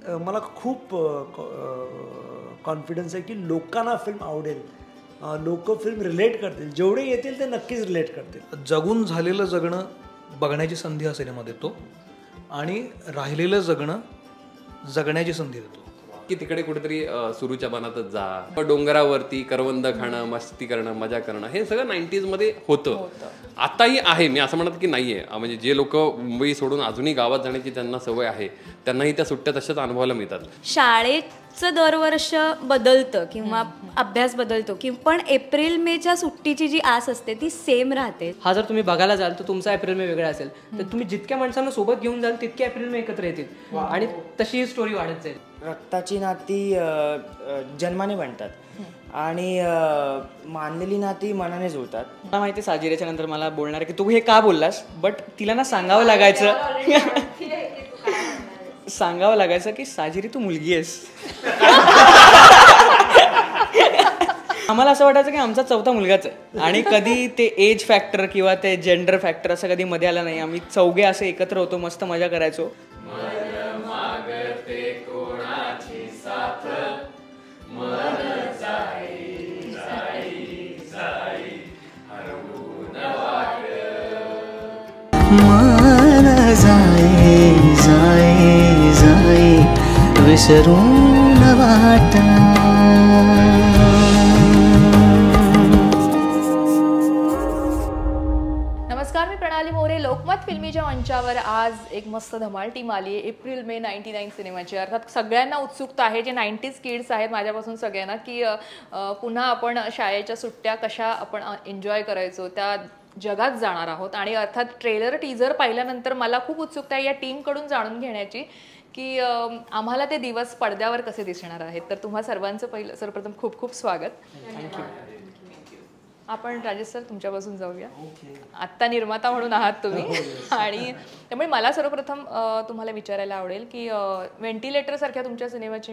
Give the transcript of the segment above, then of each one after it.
मला खूप कॉन्फिडन्स आहे की लोकांना फिल्म आवडेल, लोक फिल्म रिलेट करतील, जेवढे येतील ते नक्कीच रिलेट करतील. जगून झालेलं जगणं बघण्याची संधी हा सिनेमा देतो आणि राहिलेलं जगणं जगण्याची संधी देतो. की तिकडे कुठेतरी सुरूच्या बनातच जा, डोंगरावरती करवंद खाणं, मस्ती करणं, मजा करणं, हे सगळं 90s मध्ये होतं. आताही आहे, मी असं म्हणत की नाहीये. म्हणजे जे लोक मुंबई सोडून अजूनही गावात जाण्याची त्यांना सवय आहे, त्यांनाही त्या सुट्ट्या तशाच अनुभवायला मिळतात. शाळेचं दरवर्ष बदलतं किंवा अभ्यास बदलतो की पण एप्रिल मेच्या सुट्टीची जी आस असते ती सेम राहते. हा जर तुम्ही बघायला जाल तर तुमचा एप्रिल मे वेगळा असेल, तर तुम्ही जितक्या माणसांना सोबत घेऊन जाल तितके एप्रिल मे एकत्र येतील आणि तशी ही स्टोरी वाढत जाईल. रक्ताची नाती जन्माने बनतात आणि मानलेली नाती मनाने जुळतात. मला माहिती साजिरेच्या नंतर मला बोलणार की तू हे का बोललास, बट तिला ना सांगावं लागायचं की साजिरी तू मुलगी आहेस. आम्हाला असं वाटायचं की आमचा चौथा मुलगाच आहे आणि कधी ते एज फॅक्टर किंवा ते जेंडर फॅक्टर असं कधी मध्ये आलं नाही. आम्ही चौघे असे एकत्र होतो, मस्त मजा करायचो. मन जाए जाए जाए विसरून वाटा. नमस्कार, मी प्रणाली मोरे. लोकमत फिल्मीच्या मंचावर आज एक मस्त धमाल टीम आली आहे एप्रिल मे 99 सिनेमाची. अर्थात सगळ्यांना उत्सुकता आहे, जे 90s किड्स आहेत माझ्यापासून सगळ्यांना, की पुन्हा आपण शाळेच्या सुट्ट्या कशा आपण एन्जॉय करायचो त्या जगात जाणार आहोत. आणि अर्थात ट्रेलर टीजर पाहिल्यानंतर मला खूप उत्सुकता आहे या टीमकडून जाणून घेण्याची की आम्हाला ते दिवस पडद्यावर कसे दिसणार आहेत. तर तुम्हा सर्वांचं सर्वप्रथम खूप खूप स्वागत. आपण राजेश सर तुमच्यापासून जाऊया. आत्ता निर्माता म्हणून आहात तुम्ही आणि त्यामुळे मला सर्वप्रथम तुम्हाला विचारायला आवडेल की व्हेंटिलेटर सारख्या तुमच्या सिनेमाची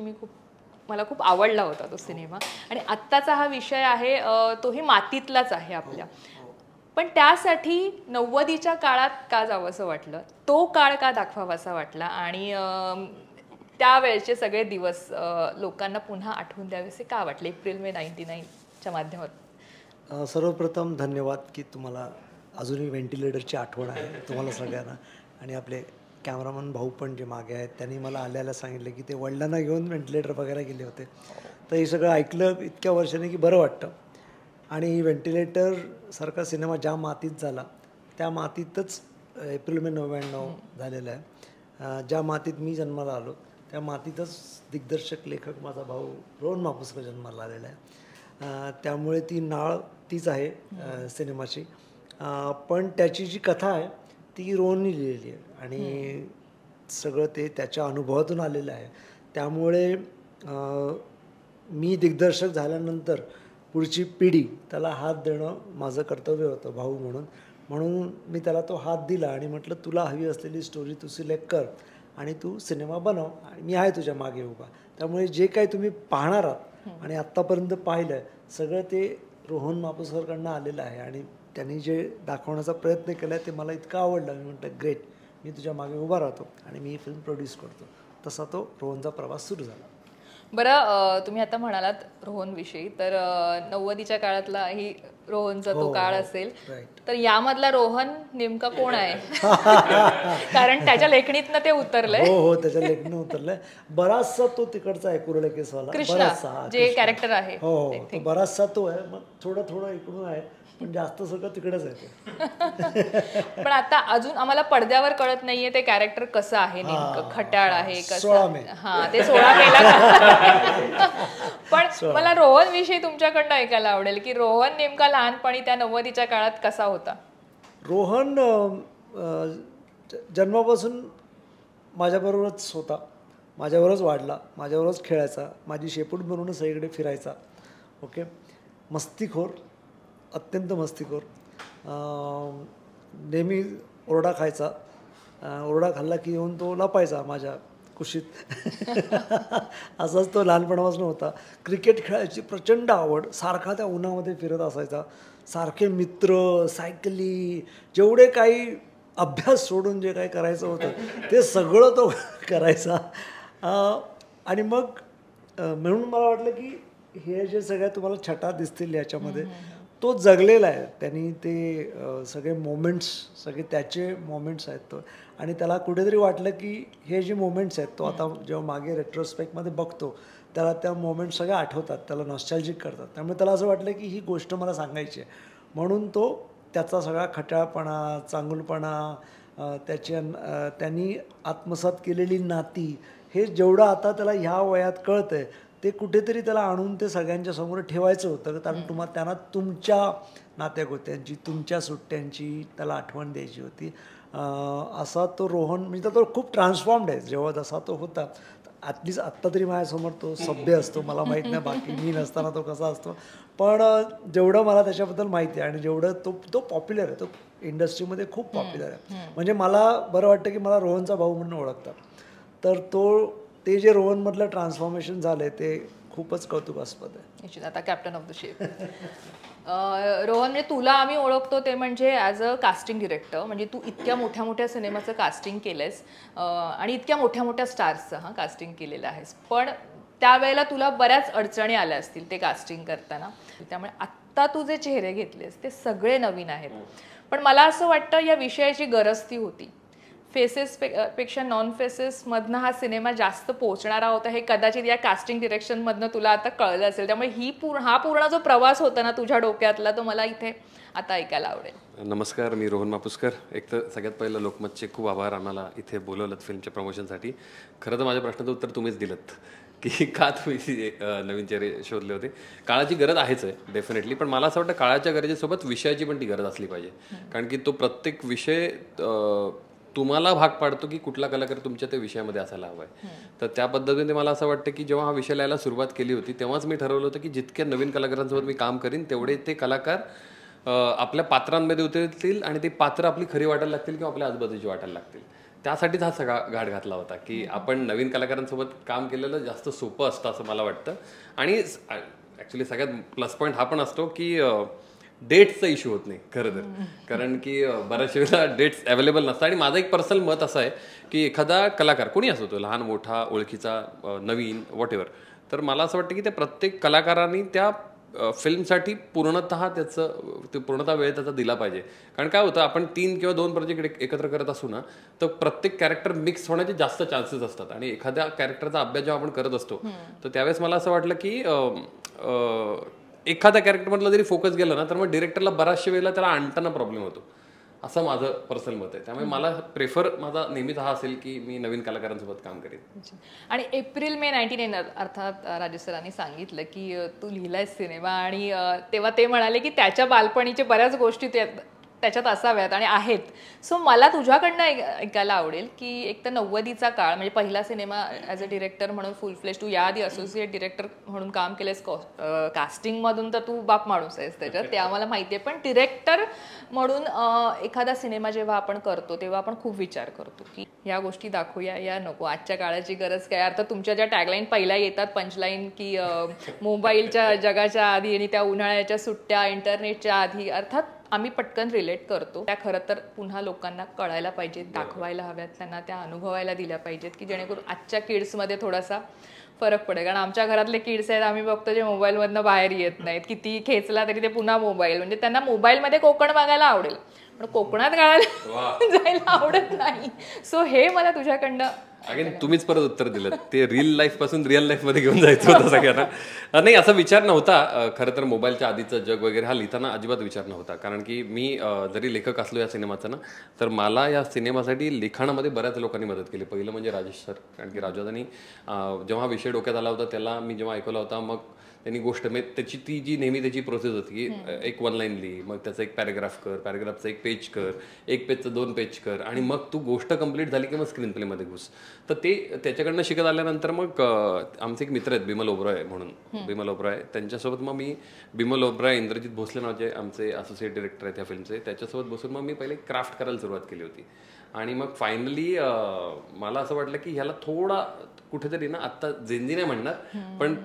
मला खूप आवडला होता तो सिनेमा. आणि आत्ताचा हा विषय आहे तोही मातीतलाच आहे आपल्या, पण त्यासाठी 90च्या काळात का जावं असं वाटलं, तो काळ का दाखवावासा वाटला आणि त्यावेळेचे सगळे दिवस लोकांना पुन्हा आठवून द्यावेसे का वाटले एप्रिल मे 99च्या माध्यमातून? सर्वप्रथम धन्यवाद की तुम्हाला अजूनही व्हेंटिलेटरची आठवण आहे तुम्हाला सगळ्यांना. आणि आपले कॅमेरामन भाऊ पण जे मागे आहेत त्यांनी मला आल्याला सांगितलं की ते वडिलांना घेऊन व्हेंटिलेटर बघायला गेले होते. तर हे सगळं ऐकलं इतक्या वर्षांनी की बरं वाटतं. आणि व्हेंटिलेटरसारखा सिनेमा ज्या मातीत झाला त्या मातीतच एप्रिल मे 99 झालेला आहे. ज्या मातीत मी जन्माला आलो त्या मातीतच दिग्दर्शक लेखक माझा भाऊ रोहन मापुसकर जन्माला आलेला आहे. त्यामुळे ती नाळ तीच आहे सिनेमाची. पण त्याची जी कथा आहे ती रोहननी लिहिलेली आहे आणि सगळं ते त्याच्या अनुभवातून आलेलं आहे. त्यामुळे मी दिग्दर्शक झाल्यानंतर पुढची पिढी त्याला हात देणं माझं कर्तव्य होतं भाऊ म्हणून मी त्याला तो हात दिला आणि म्हटलं तुला हवी असलेली स्टोरी तू सिलेक्ट कर आणि तू सिनेमा बनव आणि मी आहे तुझ्या मागे उभा. त्यामुळे जे काही तुम्ही पाहणार आहात आणि आत्तापर्यंत पाहिलं आहे सगळं ते रोहन मापुसकरकडनं आलेलं आहे आणि त्यांनी जे दाखवण्याचा प्रयत्न केला आहे ते मला इतकं आवडलं. मी म्हटलं ग्रेट, मी तुझ्या मागे उभा राहतो आणि मी फिल्म प्रोड्यूस करतो. तसा तो रोहनचा प्रवास सुरू झाला. बरं, तुम्ही आता म्हणालात रोहनविषयी, तर 90च्या काळातला ही रोहनचा तो काळ असेल, तर यामधला रोहन नेमका कोण आहे? कारण त्याच्या लेखणीतनं ते उतरलंय. हो, त्याच्या लेखणीतनं उतरलंय. बराचसा तो तिकडचा आहे, कुरळे केसवाला कृष्णा जे कॅरेक्टर आहे. हो, बराचसा तो आहे. मग थोडं इकडून आहे, पण जास्त सगळं तिकडेच आहे. पण आता अजून आम्हाला पडद्यावर कळत नाहीये ते कॅरेक्टर कसं आहे, नेमकं खट्याळ आहे कसं? हा, ते 16 मेला. पण मला रोहन विषयी तुमच्याकडनं ऐकायला आवडेल की रोहन नेमका लहानपणी त्या 90च्या काळात कसा होता? रोहन जन्मापासून माझ्याबरोबरच होता, माझ्याबरोबरच वाढला, माझ्याबरोबरच खेळायचा, माझी शेपूट बनवून सगळीकडे फिरायचा. ओके, मस्तीखोर, अत्यंत मस्तीखोर, नेहमी ओरडा खायचा. ओरडा खाल्ला की येऊन तो लपायचा माझ्या कुशीत. असाच तो लहानपणापासून होता. क्रिकेट खेळायची प्रचंड आवड, सारखा त्या उन्हामध्ये फिरत असायचा. सारखे मित्र, सायकली, जेवढे काही अभ्यास सोडून जे काही करायचं होतं ते सगळं तो करायचा. आणि मग म्हणून मला वाटलं की हे जे सगळ्या तुम्हाला छटा दिसतील याच्यामध्ये तो जगलेला आहे त्यांनी. ते सगळे मोमेंट्स सगळे त्याचे मोमेंट्स आहेत तो. आणि त्याला कुठेतरी वाटलं की हे जे मोमेंट्स आहेत तो आता जेव्हा मागे रेट्रोस्पेक्टमध्ये बघतो त्याला त्या मोमेंट्स सगळ्या आठवतात, त्याला नॉस्टॅल्जिक करतात. त्यामुळे त्याला असं वाटलं की ही गोष्ट मला सांगायची आहे. म्हणून तो त्याचा सगळा खटाळपणा, चांगुलपणा, त्यांनी आत्मसात केलेली नाती, हे जेवढं आता त्याला ह्या वयात कळतंय ते कुठेतरी त्याला आणून ते सगळ्यांच्या समोर ठेवायचं होतं. कारण त्यांना तुमच्या नात्यागोत्यांची, तुमच्या सुट्ट्यांची त्याला आठवण द्यायची होती. असा तो रोहन म्हणजे तो खूप ट्रान्सफॉर्म्ड आहे जेव्हा जसा तो होता. ॲटलिस्ट आत्ता तरी माझ्यासमोर तो सभ्य असतो. मला माहीत नाही बाकी मी नसताना तो कसा असतो, पण जेवढं मला त्याच्याबद्दल माहिती आहे आणि जेवढं तो पॉप्युलर आहे, तो इंडस्ट्रीमध्ये खूप पॉप्युलर आहे. म्हणजे मला बरं वाटतं की मला रोहनचा भाऊ म्हणून ओळखतात. तर ते जे रोहनमधलं ट्रान्सफॉर्मेशन झालं ते खूपच कौतुकास्पद आहे. निश्चित. आता captain of the ship Rohan, म्हणजे तुला आम्ही ओळखतो ते म्हणजे ॲज अ कास्टिंग डिरेक्टर. म्हणजे तू इतक्या मोठ्या मोठ्या सिनेमाचं कास्टिंग केलंयस आणि इतक्या मोठ्या मोठ्या स्टार्सचं कास्टिंग केलेलं आहेस. पण त्यावेळेला तुला बऱ्याच अडचणी आल्या असतील ते कास्टिंग करताना. त्यामुळे आत्ता तू जे चेहरे घेतलेस ते सगळे नवीन आहेत. पण मला असं वाटतं या विषयाची गरज ती होती. फेसेस पेक्षा नॉन फेसेसमधनं हा सिनेमा जास्त पोहोचणारा होता हे कदाचित या कास्टिंग डिरेक्शनमधनं तुला आता कळलं असेल. त्यामुळे हा पूर्ण जो प्रवास होता ना तुझ्या डोक्यातला, तो मला इथे आता ऐकायला आवडेल. नमस्कार, मी रोहन मापुसकर. एक तर सगळ्यात पहिलं लोकमतचे खूप आभार, आम्हाला इथे बोलवलं फिल्मच्या प्रमोशनसाठी. खरं तर माझ्या प्रश्नाचं उत्तर तुम्हीच दिलं की का तुम्ही नवीन चेहरे शोधले होते. काळाची गरज आहेच आहे डेफिनेटली, पण मला असं वाटतं काळाच्या गरजेसोबत विषयाची पण ती गरज असली पाहिजे. कारण की तो प्रत्येक विषय तुम्हाला भाग पाडतो की कुठला कलाकार तुमच्या त्या विषयामध्ये असायला हवा आहे. तर त्या पद्धतीने मला असं वाटतं की जेव्हा हा विषय लिहायला सुरुवात केली होती तेव्हाच मी ठरवलं होतं की जितक्या नवीन कलाकारांसोबत मी काम करीन तेवढे ते कलाकार आपल्या पात्रांमध्ये उतरतील आणि ते पात्र आपली खरी वाटायला लागतील किंवा आपल्या आजूबाजूची वाटायला लागतील. त्यासाठीच हा सगळा घाट घातला होता की आपण नवीन कलाकारांसोबत काम केलेलं जास्त सोपं असतं असं मला वाटतं. आणि ॲक्च्युली सगळ्यात प्लस पॉईंट हा पण असतो की डेट्सचा इश्यू होत नाही खरं तर. कारण की बऱ्याचशा वेळेला डेट्स अवेलेबल नसतात. आणि माझं एक पर्सनल मत असं आहे की एखादा कलाकार कोणी असो, तो लहान मोठा ओळखीचा नवीन वॉटेवर, तर मला असं वाटतं की त्या प्रत्येक कलाकारांनी त्या फिल्मसाठी पूर्णतः पूर्णतः वेळ त्याचा दिला पाहिजे. कारण काय होतं, आपण 3 किंवा 2 प्रोजेक्ट एकत्र करत असू ना, तर प्रत्येक कॅरेक्टर मिक्स होण्याचे जास्त चान्सेस असतात. आणि एखाद्या कॅरेक्टरचा अभ्यास जेव्हा आपण करत असतो तर त्यावेळेस मला असं वाटलं की एखाद्या कॅरेक्टरमधला जरी फोकस गेला ना तर मग डिरेक्टरला बऱ्याचशा वेळेला त्याला आणताना प्रॉब्लेम होतो, असं माझं पर्सनल मत आहे. त्यामुळे मला माझा नेहमीच हा असेल की मी नवीन कलाकारांसोबत काम करेन. आणि एप्रिल मे 1999 अर्थात राजेश सरांनी सांगितलं की तू लिहिलाय सिनेमा आणि तेव्हा ते म्हणाले की त्याच्या बालपणीच्या बऱ्याच गोष्टी त्याच्यात असाव्यात आणि आहेत. सो मला तुझ्याकडनं ऐकायला आवडेल की एक तर 90चा काळ, म्हणजे पहिला सिनेमा ॲज अ डिरेक्टर म्हणून फुल फ्लेश, तू याआधी असोसिएट डिरेक्टर म्हणून काम केलेस, कास्टिंगमधून तर तू बाप माणूस आहेस त्याच्यात, ते आम्हाला माहिती आहे. पण डिरेक्टर म्हणून एखादा सिनेमा जेव्हा आपण करतो तेव्हा आपण खूप विचार करतो की या गोष्टी दाखवूया या नको, आजच्या काळाची गरज काय. अर्थात तुमच्या ज्या टॅगलाईन पहिल्या येतात पंचलाईन की मोबाईलच्या जगाच्या आधी आणि त्या उन्हाळ्याच्या सुट्ट्या इंटरनेटच्या आधी, अर्थात आम्ही पटकन रिलेट करतो. त्या खरं तर पुन्हा लोकांना कळायला पाहिजेत, दाखवायला हव्यात, त्यांना त्या अनुभवायला दिल्या पाहिजेत की जेणेकरून आजच्या किड्समध्ये थोडासा फरक पडेल. कारण आमच्या घरातले किड्स आहेत, आम्ही बघतो जे मोबाईलमधनं बाहेर येत नाहीत, किती खेचला तरी ते पुन्हा मोबाईल. म्हणजे त्यांना मोबाईलमध्ये कोकण बघायला आवडेल पण कोकणात गाळायला जायला आवडत नाही. सो हे मला तुझ्याकडनं अगेन तुम्हीच परत उत्तर दिलं. ते रिअल लाईफ पासून रिअल लाईफ मध्ये घेऊन जायचं होतं सगळ्यांना. नाही, असा विचार नव्हता खरं तर. मोबाईलच्या आधीचं जग वगैरे हा लिहिताना अजिबात विचार नव्हता. कारण की मी जरी लेखक असलो या सिनेमाचा ना, तर मला या सिनेमासाठी लिखाणामध्ये बऱ्याच लोकांनी मदत केली. पहिलं म्हणजे राजेश सर. कारण की राजदानी जेव्हा विषय डोक्यात आला होता त्याला मी जेव्हा ऐकवला होता, मग त्यांनी गोष्ट त्याची ती जी नेहमी त्याची प्रोसेस होती की एक 1 लाईन लिही, मग त्याचं एक पॅराग्राफ कर, पॅराग्राफचं 1 पेज कर, 1 पेजचं 2 पेज कर, आणि मग तू गोष्ट कंप्लीट झाली की मग स्क्रीन प्लेमध्ये घुस. तर ते त्याच्याकडनं शिकत आल्यानंतर मग आमचे एक मित्र आहेत बिमल ओबरॉय म्हणून, बिमल ओबरॉय, त्यांच्यासोबत मग मी बिमल ओबरॉय, इंद्रजित भोसले नावाचे आमचे असोसिएट डिरेक्टर आहेत त्या फिल्मचे, त्याच्यासोबत बसून मग मी पहिले क्राफ्ट करायला सुरुवात केली होती. आणि मग फायनली मला असं वाटलं की ह्याला थोडा कुठेतरी ना, आत्ता जेंजी नाही म्हणणार पण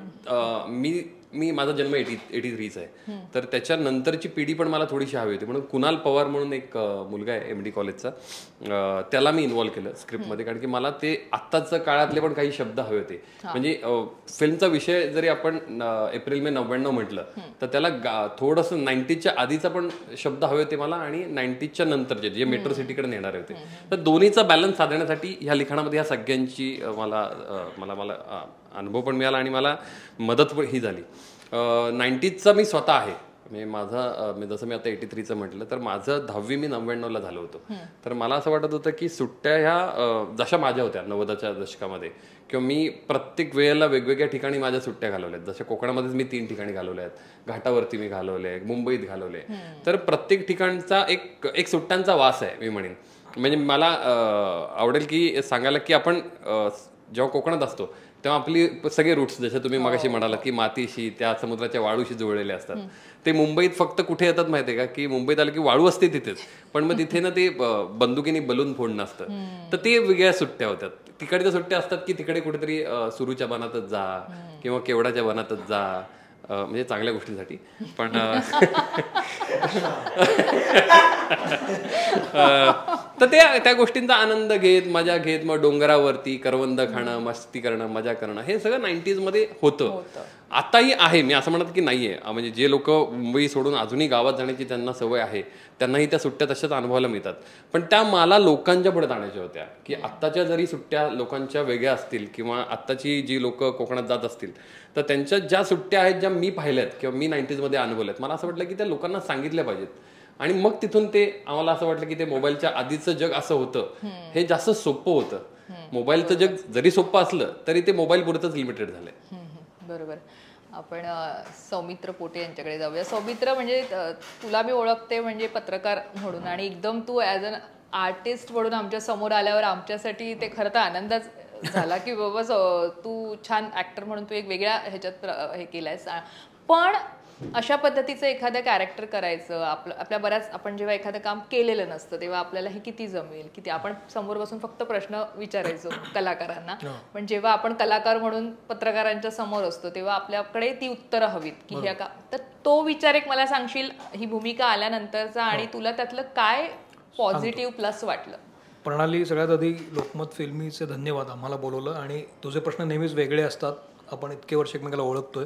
मी माझा जन्म 83चा आहे, तर त्याच्यानंतरची पिढी पण मला थोडीशी हवी होती. म्हणून कुणाल पवार म्हणून एक मुलगा आहे MD कॉलेजचा, त्याला मी इन्व्हॉल्व केलं स्क्रिप्टमध्ये, कारण की मला ते आत्ताच्या काळातले पण काही शब्द हवे होते. म्हणजे फिल्मचा विषय जरी आपण एप्रिल मे 99 म्हटलं तर त्याला थोडंसं 90च्या आधीचा पण शब्द हवे होते मला, आणि 90च्या नंतरचे जे मेट्रो सिटीकडे नेणारे होते. तर दोन्हीचा बॅलन्स साधण्यासाठी ह्या लिखाणामध्ये ह्या सगळ्यांची मला अनुभव पण मिळाला आणि मला मदत पण ही झाली. 90चा मी स्वतः आहे, म्हणजे जसं मी आता 83चं म्हटलं, तर माझं 10वी मी 99ला झालो होतो. तर मला असं वाटत होतं की सुट्ट्या ह्या जशा माझ्या होत्या 90च्या दशकामध्ये, किंवा मी प्रत्येक वेळेला वेगवेगळ्या ठिकाणी माझ्या सुट्ट्या घालवल्यात. जशा कोकणामध्येच मी 3 ठिकाणी घालवल्या आहेत, घाटावरती मी घालवले, मुंबईत घालवले. तर प्रत्येक ठिकाणचा एक सुट्ट्यांचा वास आहे मी म्हणेन. म्हणजे मला आवडेल की सांगायला की आपण जेव्हा कोकणात असतो तेव्हा आपली सगळे रूट्स, जसे तुम्ही मगाशी म्हणालात की मातीशी, त्या समुद्राच्या वाळूशी जुळलेले असतात. ते मुंबईत फक्त कुठे येतात माहिती आहे का, की मुंबईत आलं की वाळू असते तिथेच, पण मग तिथे ना ते बंदुकीने बलून फोडणं असतं. तर ते वेगळ्या सुट्ट्या होत्या. तिकडच्या सुट्ट्या असतात की तिकडे कुठेतरी सुरूच्या बनातच जा किंवा केवडाच्या बनातच जा, म्हणजे चांगल्या गोष्टींसाठी. पण तर त्या गोष्टींचा आनंद घेत, मजा घेत, मग डोंगरावरती करवंद खाणं, मस्ती करणं, मजा करणं, हे सगळं 90s मध्ये होतं. आताही आहे, मी असं म्हणत की नाहीये. म्हणजे जे लोक मुंबई सोडून अजूनही गावात जाण्याची त्यांना सवय आहे, त्यांनाही त्या सुट्ट्या तशाच अनुभवायला मिळतात. पण त्या मला लोकांच्या पुढे आणायच्या होत्या, की आत्ताच्या जरी सुट्ट्या लोकांच्या वेगळ्या असतील किंवा आत्ताची जी लोक कोकणात जात असतील, तर त्यांच्या ज्या सुट्ट्या आहेत, ज्या मी पाहिल्यात किंवा मी 90s मध्ये अनुभवल्यात, मला असं वाटलं की त्या लोकांना सांगितल्या पाहिजेत. आणि मग तिथून ते आम्हाला असं वाटलं की ते मोबाईलच्या आधीचं जग असं होतं, हे जास्त सोपं होतं. मोबाईलचं जग जरी सोपं असलं तरी ते मोबाईल पुरतच लिमिटेड झालंय. बरोबर. आपण सौमित्र पोटे यांच्याकडे जाऊया. सौमित्र, म्हणजे तुला मी ओळखते म्हणजे पत्रकार म्हणून, आणि एकदम तू ॲज अन आर्टिस्ट म्हणून आमच्या समोर आल्यावर आमच्यासाठी ते खरं तर आनंदच झाला की बाबा तू छान ॲक्टर म्हणून तू एक वेगळ्या ह्याच्यात हे केलंयस. पण अशा पद्धतीचं एखादं कॅरेक्टर करायचं, आपल्या बऱ्याच, आपण जेव्हा एखादं काम केलेलं नसतं तेव्हा आपल्याला हे किती जमेल, किती आपण समोर बसून फक्त प्रश्न विचारायचो कलाकारांना, पण जेव्हा आपण कलाकार म्हणून पत्रकारांच्या समोर असतो तेव्हा आपल्याकडे ती उत्तरं हवीत की ह्या का. तर तो विचार एक मला सांगशील ही भूमिका आल्यानंतरचा, आणि तुला त्यातलं काय पॉझिटिव्ह प्लस वाटलं? प्रणाली, सगळ्यात आधी लोकमत फिल्मीचे धन्यवाद, आम्हाला बोलवलं. आणि तुझे प्रश्न नेहमीच वेगळे असतात, आपण इतके वर्ष एकमेकाला ओळखतोय.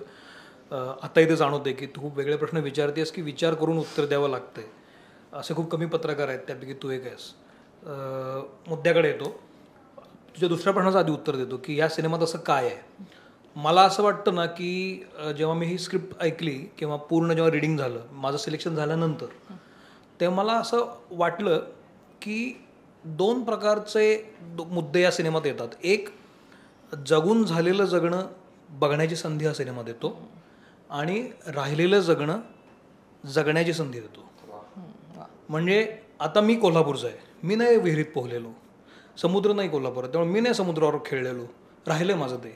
आता इथे जाणवते की तू खूप वेगळे प्रश्न विचारतेस की विचार करून उत्तर द्यावं लागतंय. असे खूप कमी पत्रकार आहेत, त्यापैकी तू एक आहेस. मुद्द्याकडे येतो. तुझ्या दुसऱ्या प्रश्नाचं आधी उत्तर देतो की या सिनेमात असं काय आहे. मला असं वाटतं ना की जेव्हा मी ही स्क्रिप्ट ऐकली किंवा पूर्ण जेव्हा रिडिंग झालं, माझं सिलेक्शन झाल्यानंतर, तेव्हा मला असं वाटलं की 2 प्रकारचे मुद्दे या सिनेमात येतात. एक, जगून झालेलं जगणं बघण्याची संधी हा सिनेमा देतो, आणि राहिलेलं जगणं जगण्याची संधी देतो. म्हणजे आता मी कोल्हापूरचा आहे, मी नाही विहिरीत पोहलेलो, समुद्र नाही कोल्हापूरात, त्यामुळे मी नाही समुद्रावर खेळलेलो, राहिलं माझं ते.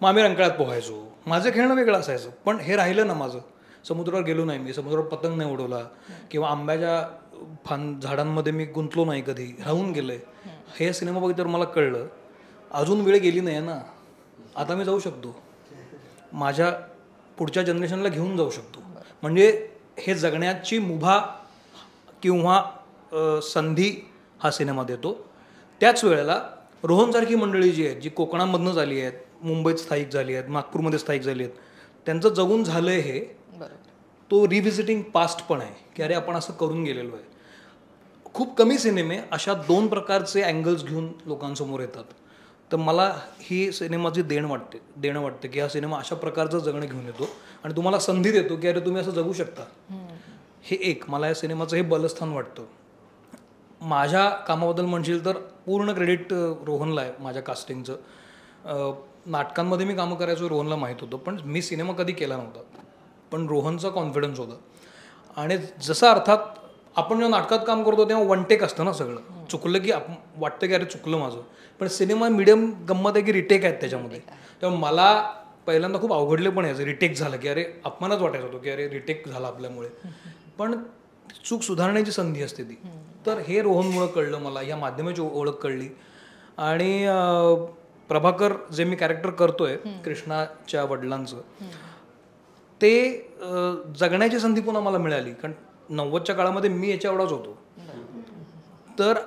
मग आम्ही रंकाळ्यात पोहायचो, माझं खेळणं वेगळं असायचं, पण हे राहिलं ना माझं. समुद्रावर गेलो नाही मी, समुद्रावर पतंग नाही उडवला, किंवा आंब्याच्या झाडांमध्ये मी गुंतलो नाही कधी, राहून गेलंय. हे सिनेमा बघितल्यावर मला कळलं अजून वेळ गेली नाही ना, आता मी जाऊ शकतो, माझ्या पुढच्या जनरेशनला घेऊन जाऊ शकतो. म्हणजे हे जगण्याची मुभा किंवा संधी हा सिनेमा देतो. त्याच वेळेला रोहनसारखी मंडळी जी आहेत, जी कोकणामधनं झाली आहेत, मुंबईत स्थायिक झाली आहेत, नागपूरमध्ये स्थायिक झाली आहेत, त्यांचं जगून झालं आहे हे, तो रिव्हिजिटिंग पास्ट पण आहे की अरे आपण असं करून गेलेलो आहे. खूप कमी सिनेमे अशा 2 प्रकारचे अँगल्स घेऊन लोकांसमोर येतात. तर मला ही सिनेमाची देणं वाटते की हा सिनेमा अशा प्रकारचं जगणं घेऊन येतो आणि तुम्हाला संधी देतो की अरे तुम्ही असं जगू शकता. हे एक मला या सिनेमाचं हे बलस्थान वाटतं. माझ्या कामाबद्दल म्हणशील तर पूर्ण क्रेडिट रोहनला आहे माझ्या कास्टिंगचं. नाटकांमध्ये मी कामं करायचो, रोहनला माहीत होतं, पण मी सिनेमा कधी केला नव्हता. पण रोहनचा कॉन्फिडन्स होता. आणि जसं अर्थात आपण जेव्हा नाटकात काम करतो तेव्हा वन टेक असतं ना सगळं, चुकलं की वाटतं की अरे चुकलं माझं. पण सिनेमा मीडियम गंमत आहे की रिटेक आहेत त्याच्यामध्ये. त्यामुळे मला पहिल्यांदा खूप अवघडले पण यायचं रिटेक झालं की अरे अपमानच वाटायचं होतो की अरे रिटेक झाला आपल्यामुळे. पण चूक सुधारण्याची संधी असते ती. तर हे रोहनमुळं कळलं मला, या माध्यमाची ओळख कळली. आणि प्रभाकर जे मी कॅरेक्टर करतोय कृष्णाच्या वडिलांचं, ते जगण्याची संधी पुन्हा मला मिळाली. कारण 90च्या काळामध्ये मी याच्या एवढाच होतो. तर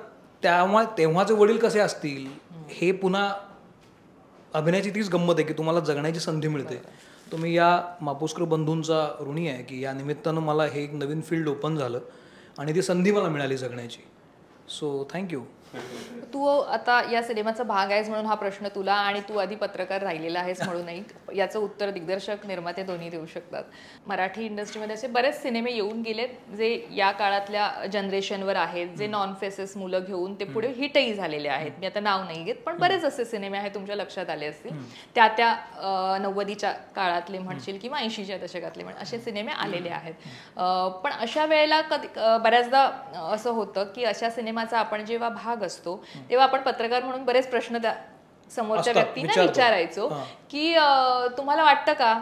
तेव्हाचे वडील कसे असतील हे पुन्हा अभिनयाची तीच गंमत आहे की तुम्हाला जगण्याची संधी मिळते. तुम्ही या मापोस्कर बंधूंचा ऋणी आहे की या निमित्तानं मला हे एक नवीन फील्ड ओपन झालं आणि ती संधी मला मिळाली जगण्याची. So thank you. तू आता या सिनेमाचा भाग आहेस म्हणून हा प्रश्न तुला, आणि तू आधी पत्रकार राहिलेला आहेस म्हणूनही याचं उत्तर दिग्दर्शक निर्माते दोन्ही देऊ शकतात. मराठी इंडस्ट्रीमध्ये असे बरेच सिनेमे येऊन गेलेत जे या काळातल्या जनरेशनवर आहेत, जे नॉन फेसेस मुलं घेऊन ते पुढे हिटही झालेले आहेत. मी आता नाव नाही घेत, पण बरेच असे सिनेमे आहेत तुमच्या लक्षात आले असतील. त्या 90च्या काळातले म्हणशील किंवा 80च्या दशकातले म्हण, असे सिनेमे आलेले आहेत. पण अशा वेळेला बऱ्याचदा असं होतं की अशा सिनेमाचा आपण जेव्हा भाग असतो तेव्हा आपण पत्रकार म्हणून बरेच प्रश्न त्या समोरच्या व्यक्तींना विचारायचो की तुम्हाला वाटतं का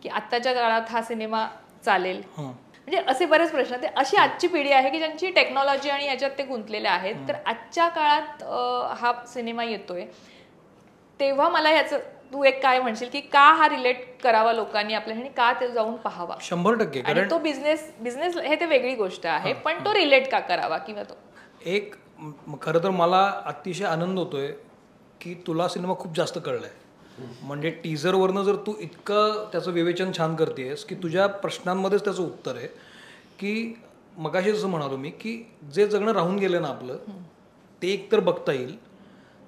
की आत्ताच्या काळात हा सिनेमा चालेल, म्हणजे असे बरेच प्रश्न. ते अशी आजची पिढी आहे की ज्यांची टेक्नॉलॉजी आणि याच्यात ते गुंतलेले आहेत. तर आजच्या काळात हा सिनेमा येतोय तेव्हा मला ह्याचं तू एक काय म्हणशील की का हा रिलेट करावा लोकांनी आपल्याला, का ते जाऊन पाहावा? 100%. आणि तो बिझनेस हे ते वेगळी गोष्ट आहे, पण तो रिलेट का करावा? किंवा तो एक खरं तर मला अतिशय आनंद होतोय की तुला सिनेमा खूप जास्त कळलाय. म्हणजे टीझरवरनं जर तू इतकं त्याचं विवेचन छान करतेस की तुझ्या प्रश्नांमध्येच त्याचं उत्तर आहे की मगाशी जसं म्हणालो मी की जे जगणं राहून गेलं ना आपलं ते एक तर बघता येईल,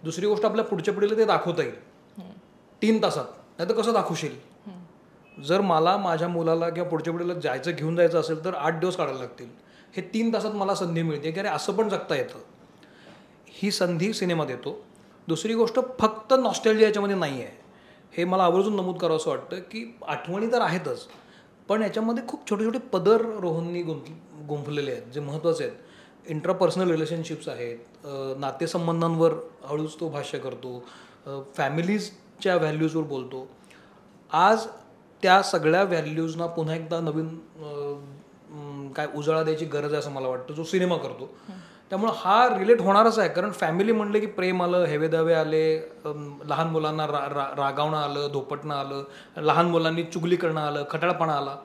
दुसरी गोष्ट आपल्या पुढच्या पिढीला ते दाखवता येईल 3 तासात. नाही तर कसं दाखवशील? जर मला माझ्या मुलाला किंवा पुढच्या पिढीला घेऊन जायचं असेल तर 8 दिवस काढायला लागतील. हे 3 तासात मला संधी मिळते की अरे असं पण जगता येतं. ही संधी सिनेमात येतो. दुसरी गोष्ट फक्त नॉस्टॅल्जिया याच्यामध्ये नाही आहे, हे मला आवर्जून नमूद करावं असं वाटतं की आठवणी तर आहेतच, पण याच्यामध्ये खूप छोटे छोटे पदर रोहननी गुंफलेले आहेत जे महत्त्वाचे आहेत. इंट्रापर्सनल रिलेशनशिप्स आहेत, नातेसंबंधांवर हळूच तो भाष्य करतो, फॅमिलीजच्या व्हॅल्यूजवर बोलतो. आज त्या सगळ्या व्हॅल्यूजना पुन्हा एकदा नवीन काय उजाळा द्यायची गरज आहे असं मला वाटतं जो सिनेमा करतो. त्यामुळं हा रिलेट होणारच आहे, कारण फॅमिली म्हणले की प्रेम आलं, हेवेदावे आले, लहान मुलांना रागावणं आलं, धोपटणं आलं, लहान मुलांनी चुगली करणं आलं, खटाळपणा आला.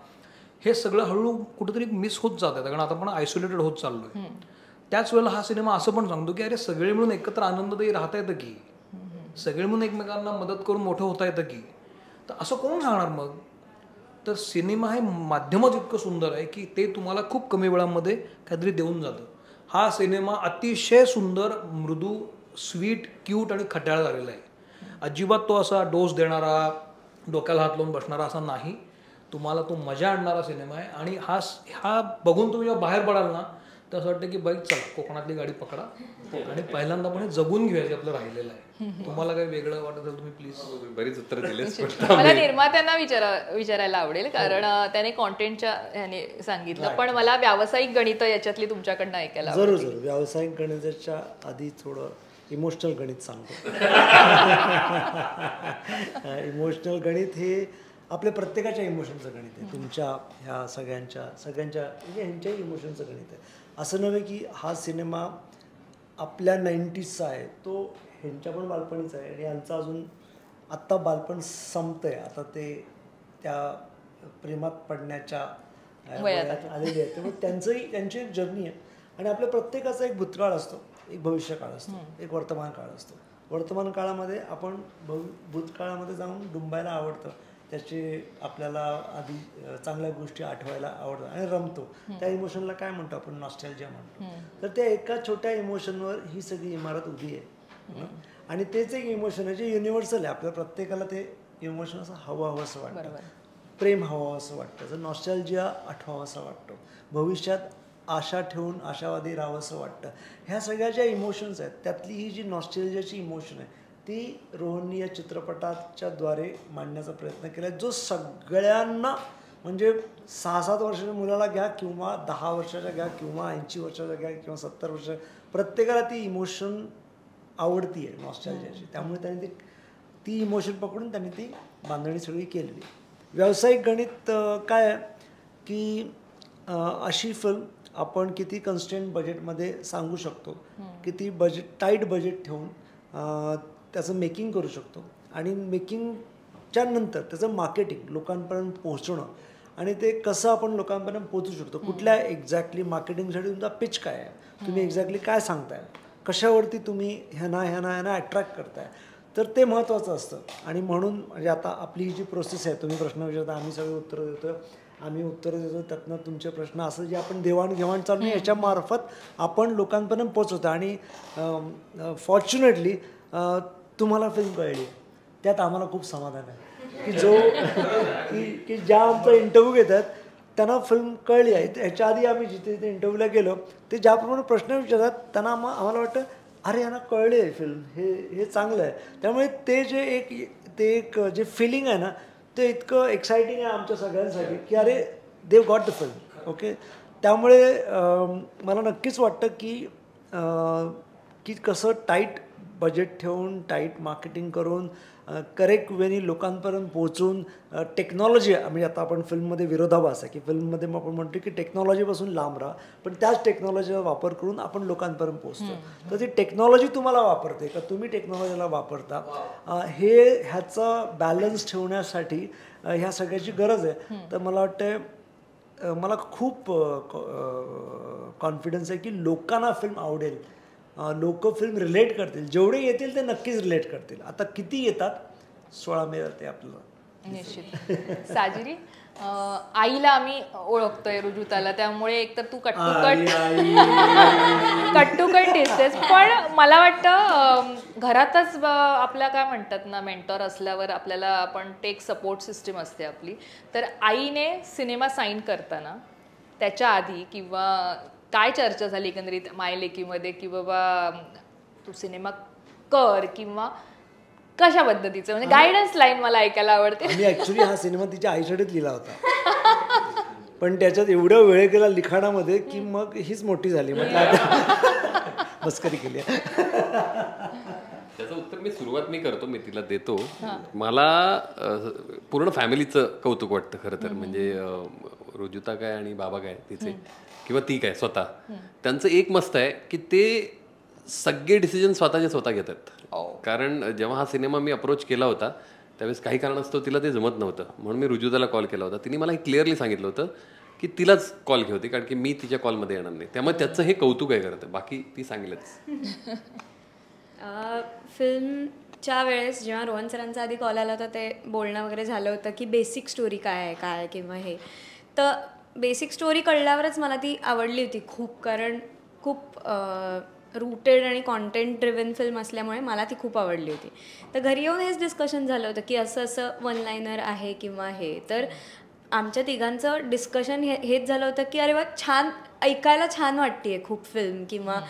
हे सगळं हळूहळू कुठेतरी मिस होत जात आहे, कारण आता आपण आयसोलेटेड होत चाललोय. त्याच वेळेला हा सिनेमा असं पण सांगतो की अरे सगळे मिळून एकत्र आनंददायी राहता येतं की, सगळे मिळून एकमेकांना मदत करून मोठं होता येतं की. तर असं कोण सांगणार मग? तर सिनेमा हे माध्यमच इतकं सुंदर आहे की ते तुम्हाला खूप कमी वेळामध्ये काहीतरी देऊन जातं. हा सिनेमा अतिशय सुंदर, मृदू, स्वीट, क्यूट आणि खट्याळ झालेला आहे. अजिबात तो असा डोस देणारा, डोक्याला हात लावून बसणारा असा नाही. तुम्हाला तो मजा आणणारा सिनेमा आहे. आणि हा बघून तुम्ही जेव्हा बाहेर पडाल ना तर असं वाटतं की बाईक चला कोकणातली गाडी पकडा आणि पहिल्यांदा पण हे जगून घेऊया जे आपलं राहिलेलं आहे. तुम्हाला काही वेगळं वाटत असेल तुम्ही प्लीज. बरीच उत्तर दिलेच. मला निर्मात्यांना विचारायला आवडेल, कारण त्याने कॉन्टेंटच्या ह्याने सांगितलं, पण मला व्यावसायिक गणित याच्यातली तुमच्याकडनं ऐकायला जरूर. व्यावसायिक गणिताच्या आधी थोडं इमोशनल गणित सांगतो. इमोशनल गणित हे आपल्या प्रत्येकाच्या इमोशनचं गणित आहे. तुमच्या ह्या सगळ्यांच्या म्हणजे ह्यांच्याही इमोशनचं गणित आहे. असं नव्हे की हा सिनेमा आपल्या 90sचा आहे, तो ह्यांच्या पण बालपणीचा आहे आणि यांचं अजून आत्ता बालपण संपतंय. आता ते त्या प्रेमात पडण्याच्या वयात आलेले आहेत, त्यामुळे त्यांची एक जर्नी आहे. आणि आपल्या प्रत्येकाचा एक भूतकाळ असतो, एक भविष्यकाळ असतो, एक वर्तमान काळ असतो. वर्तमान काळामध्ये आपण भूतकाळामध्ये जाऊन डुंबायला आवडतं, त्याचे आपल्याला आधी चांगल्या गोष्टी आठवायला आवडतात आणि रमतो. त्या इमोशनला काय म्हणतो आपण? नॉस्टॅल्जिया म्हणतो. तर त्या एका छोट्या इमोशनवर ही सगळी इमारत उभी आहे. आणि तेच एक इमोशन आहे जे युनिव्हर्सल आहे. आपल्या प्रत्येकाला ते इमोशन असं हवं असं वाटतं, प्रेम हवं असं वाटतं, जर नॉस्टॅल्जिया आठवावं असं वाटतं, भविष्यात आशा ठेवून आशावादी राहावं असं वाटतं. ह्या सगळ्या ज्या इमोशन्स आहेत त्यातली ही जी नॉस्टॅल्जियाची इमोशन आहे ती रोहननी या चित्रपटाच्या द्वारे मांडण्याचा प्रयत्न केला, जो सगळ्यांना म्हणजे 6-7 वर्षाच्या मुलाला घ्या किंवा 10 वर्षाच्या घ्या किंवा 80 वर्षाच्या घ्या किंवा 70 वर्ष, प्रत्येकाला ती इमोशन आवडती आहे नॉस्टॅल्जियाची. त्यामुळे त्यांनी ती इमोशन पकडून त्यांनी ती बांधणी सगळी केलेली. व्यावसायिक गणित काय आहे की अशी फिल्म आपण किती कन्स्टेंट बजेटमध्ये सांगू शकतो, किती टाईट बजेट ठेवून त्याचं मेकिंग करू शकतो आणि मेकिंगच्या नंतर त्याचं मार्केटिंग लोकांपर्यंत पोहोचणं आणि ते कसं आपण लोकांपर्यंत पोहोचू शकतो, कुठल्या एक्झॅक्टली मार्केटिंगसाठी तुमचा पिच काय आहे, तुम्ही एक्झॅक्टली काय सांगताय, कशावरती तुम्ही ह्यांना अट्रॅक्ट करताय, तर ते महत्त्वाचं असतं. आणि म्हणून म्हणजे आता आपली ही जी प्रोसेस आहे, तुम्ही प्रश्न विचारता, आम्ही सगळे उत्तरं देतो, आम्ही उत्तरं देतो, त्यातनं तुमचे प्रश्न असं जे आपण देवाणघेवाण चालू आहे याच्यामार्फत आपण लोकांपर्यंत पोचवतो. आणि फॉर्च्युनेटली तुम्हाला फिल्म कळली, त्यात आम्हाला खूप समाधान आहे की ज्या आमचा इंटरव्ह्यू घेतात त्यांना फिल्म कळली आहे. ह्याच्या आधी आम्ही जिथे जिथे इंटरव्ह्यूला गेलो ते ज्याप्रमाणे प्रश्न विचारतात त्यांना आम्हाला वाटतं अरे यांना कळले आहे फिल्म, हे चांगलं आहे. त्यामुळे ते एक जे फिलिंग आहे ना ते इतकं एक्सायटिंग आहे आमच्या सगळ्यांसाठी की अरे देव गॉट द फिल्म. ओके, त्यामुळे मला नक्कीच वाटतं की कसं टाईट बजेट ठेवून, टाईट मार्केटिंग करून, करेक्ट वेनी लोकांपर्यंत पोहोचून, टेक्नॉलॉजी म्हणजे आता आपण फिल्ममध्ये विरोधाभास आहे की फिल्ममध्ये आपण म्हणतो की टेक्नॉलॉजीपासून लांब राहा, पण त्याच टेक्नॉलॉजीचा वापर करून आपण लोकांपर्यंत पोहोचतो. तर ती टेक्नॉलॉजी तुम्हाला वापरते का तुम्ही टेक्नॉलॉजीला वापरता, ह्याचा बॅलन्स ठेवण्यासाठी ह्या सगळ्याची गरज आहे. तर मला वाटतं मला खूप कॉन्फिडन्स आहे की लोकांना फिल्म आवडेल, लोक फिल्म रिलेट करतील, जेवढे येतील ते नक्कीच रिलेट करतील. आता किती येतात 16 मे ते आपल्याला निश्चित. साजिरी, आईला आम्ही ओळखतोय रुजुताला, त्यामुळे एकतर तू कट्टुकट दिसतेस, पण मला वाटतं घरातच आपल्या काय म्हणतात ना मेंटॉर असल्यावर आपल्याला आपण टेक सपोर्ट सिस्टीम असते आपली. तर आईने सिनेमा साईन करताना त्याच्या आधी किंवा काय चर्चा झाली एकंदरीत मायलेकीमध्ये की बाबा तू सिनेमा कर, किंवा कशा पद्धतीचं म्हणजे गायडन्स लाईन मला ऐकायला आवडते. मी ऍक्च्युली हा सिनेमा तिच्या आईसाठीच लिहिला होता, पण त्याच्यात एवढा वेळ गेला लिखाणामध्ये की मग हीच मोठी झाली. म्हटलं आता मस्करी केली. त्याचं उत्तर मी करतो, मी तिला देतो. मला पूर्ण फॅमिलीचं कौतुक वाटतं खरं तर. म्हणजे रुजुता काय आणि बाबा काय तिचे किंवा ती काय स्वतः, त्यांचं एक मस्त आहे की ते सगळे डिसिजन स्वतः घेतात. कारण जेव्हा हा सिनेमा मी अप्रोच केला होता त्यावेळेस काही कारणास्तव तिला ते जमत नव्हतं, म्हणून मी रुजुताला कॉल केला होता. तिने मला हे क्लिअरली सांगितलं होतं की तिलाच कॉल घे होती, कारण की मी तिच्या कॉलमध्ये येणार नाही. त्यामुळे त्याचं हे कौतुक आहे खरं तर, बाकी ती सांगेलच. फिल्मच्या वेळेस जेव्हा रोहन सरांचा आधी कॉल आला होता ते बोलणं वगैरे झालं होतं की बेसिक स्टोरी काय आहे किंवा हे, तर बेसिक स्टोरी कळल्यावरच मला ती आवडली होती खूप, कारण खूप रूटेड आणि कॉन्टेंट ड्रिव्हन फिल्म असल्यामुळे मला ती खूप आवडली होती. तर घरी येऊन हेच डिस्कशन झालं होतं की असं वन लायनर आहे किंवा हे, तर आमच्या तिघांचं डिस्कशन हेच झालं होतं की अरे वा छान, ऐकायला छान वाटते खूप फिल्म, किंवा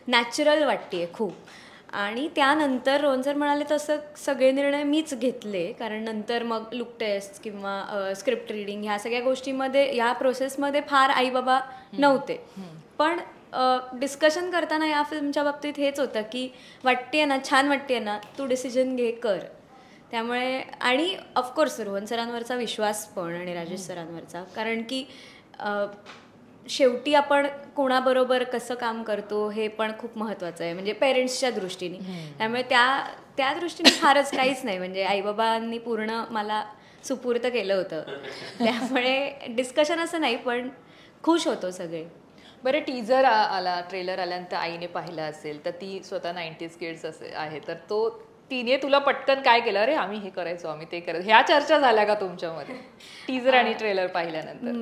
नॅचरल वाटते खूप. आणि त्यानंतर रोहन सर म्हणाले तसं सगळे निर्णय मीच घेतले, कारण नंतर मग लुक टेस्ट किंवा स्क्रिप्ट रिडिंग ह्या सगळ्या गोष्टीमध्ये, ह्या प्रोसेसमध्ये फार आई बाबा नव्हते. पण डिस्कशन करताना या फिल्मच्या बाबतीत हेच होतं की वाटते ना, छान वाटते ना, तू डिसिजन घे, कर. त्यामुळे आणि ऑफकोर्स रोहन सरांवरचा विश्वास पण आणि राजेश सरांवरचा, कारण की शेवटी आपण कोणाबरोबर कसं काम करतो हे पण खूप महत्त्वाचं आहे, म्हणजे पेरेंट्सच्या दृष्टीने. त्यामुळे त्या दृष्टीने फारच काहीच नाही, म्हणजे आईबाबांनी पूर्ण मला सुपूर्त केलं होतं. त्यामुळे डिस्कशन असं नाही, पण खुश होतो सगळे. बरं, टीजर आला, ट्रेलर आल्यानंतर आईने पाहिलं असेल, तर ती स्वतः 90s किड्स आहे, तर तिने तुला पटकन काय केलं, अरे आम्ही हे करायचो, आम्ही ते करायचो, ह्या चर्चा झाल्या का तुमच्यामध्ये टीजर आणि ट्रेलर पाहिल्यानंतर?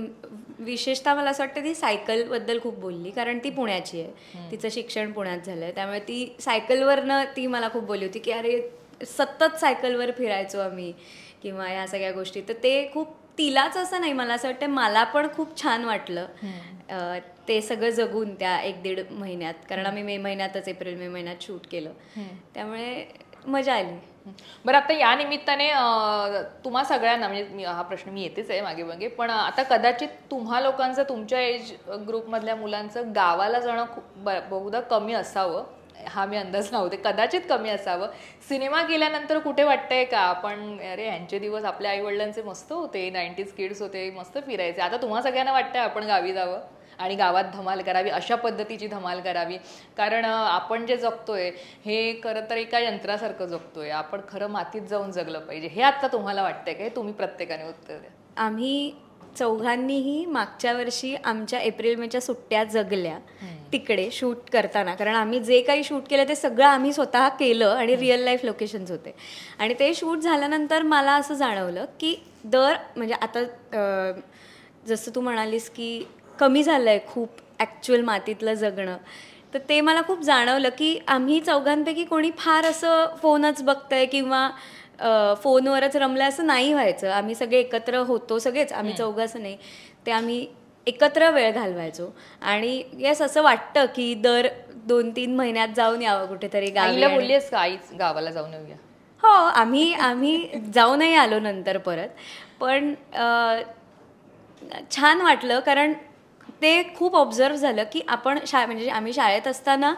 विशेषतः मला असं वाटतं ती सायकलबद्दल खूप बोलली, कारण ती पुण्याची आहे, तिचं शिक्षण पुण्यात झालं आहे. त्यामुळे ती सायकलवरनं ती मला खूप बोलली होती की अरे सतत सायकलवर फिरायचो आम्ही किंवा ह्या सगळ्या गोष्टी. तर ते खूप तिलाच असं नाही, मला असं वाटतं मला पण खूप छान वाटलं ते सगळं जगून त्या 1-1.5 महिन्यात, कारण आम्ही मे महिन्यातच एप्रिल मे महिन्यात शूट केलं, त्यामुळे मजा आली. बरं, आता या निमित्ताने तुम्हा सगळ्यांना, म्हणजे हा प्रश्न मी येतेच आहे मागे मागे, पण आता कदाचित तुम्हा लोकांचं, तुमच्या एज ग्रुपमधल्या मुलांचं गावाला जाणं खूप बहुधा कमी असावं, हा मी अंदाज लावते, कदाचित कमी असावं. सिनेमा केल्यानंतर कुठे वाटतंय का आपण अरे यांचे दिवस आपल्या आईवडिलांचे मस्त होते, 90s किड्स होते, मस्त फिरायचे, आता तुम्हा सगळ्यांना वाटतंय आपण गावी जावं आणि गावात धमाल करावी, अशा पद्धतीची धमाल करावी? कारण आपण जे जगतोय हे खरं तर एका यंत्रासारखं जगतोय, आपण खरं मातीत जाऊन जगलं पाहिजे, हे आता तुम्हाला वाटतंय का? हे तुम्ही प्रत्येकाने उत्तर द्या. आम्ही चौघांनीही मागच्या वर्षी आमच्या एप्रिल मेच्या सुट्ट्या जगल्या तिकडे शूट करताना, कारण आम्ही जे काही शूट केलं ते सगळं आम्ही स्वतः केलं आणि रिअल लाईफ लोकेशन्स होते. आणि ते शूट झाल्यानंतर मला असं जाणवलं की म्हणजे आता जसं तू म्हणालीस की कमी झालं आहे खूप ॲक्च्युअल मातीतलं जगणं, तर ते मला खूप जाणवलं की आम्ही चौघांपैकी कोणी फार असं फोनच बघतंय किंवा फोनवरच रमलं असं नाही व्हायचं. आम्ही सगळे एकत्र होतो, सगळेच आम्ही चौघं असं नाही, ते आम्ही एकत्र वेळ घालवायचो. आणि येस असं वाटतं की दर 2-3 महिन्यात जाऊन यावं कुठेतरी गावी. बोललीस का आई गावाला जाऊन येऊया? हो, आम्ही जाऊनही आलो नंतर परत, पण छान वाटलं कारण ते खूप ऑब्झर्व झालं की आपण म्हणजे आम्ही शाळेत असताना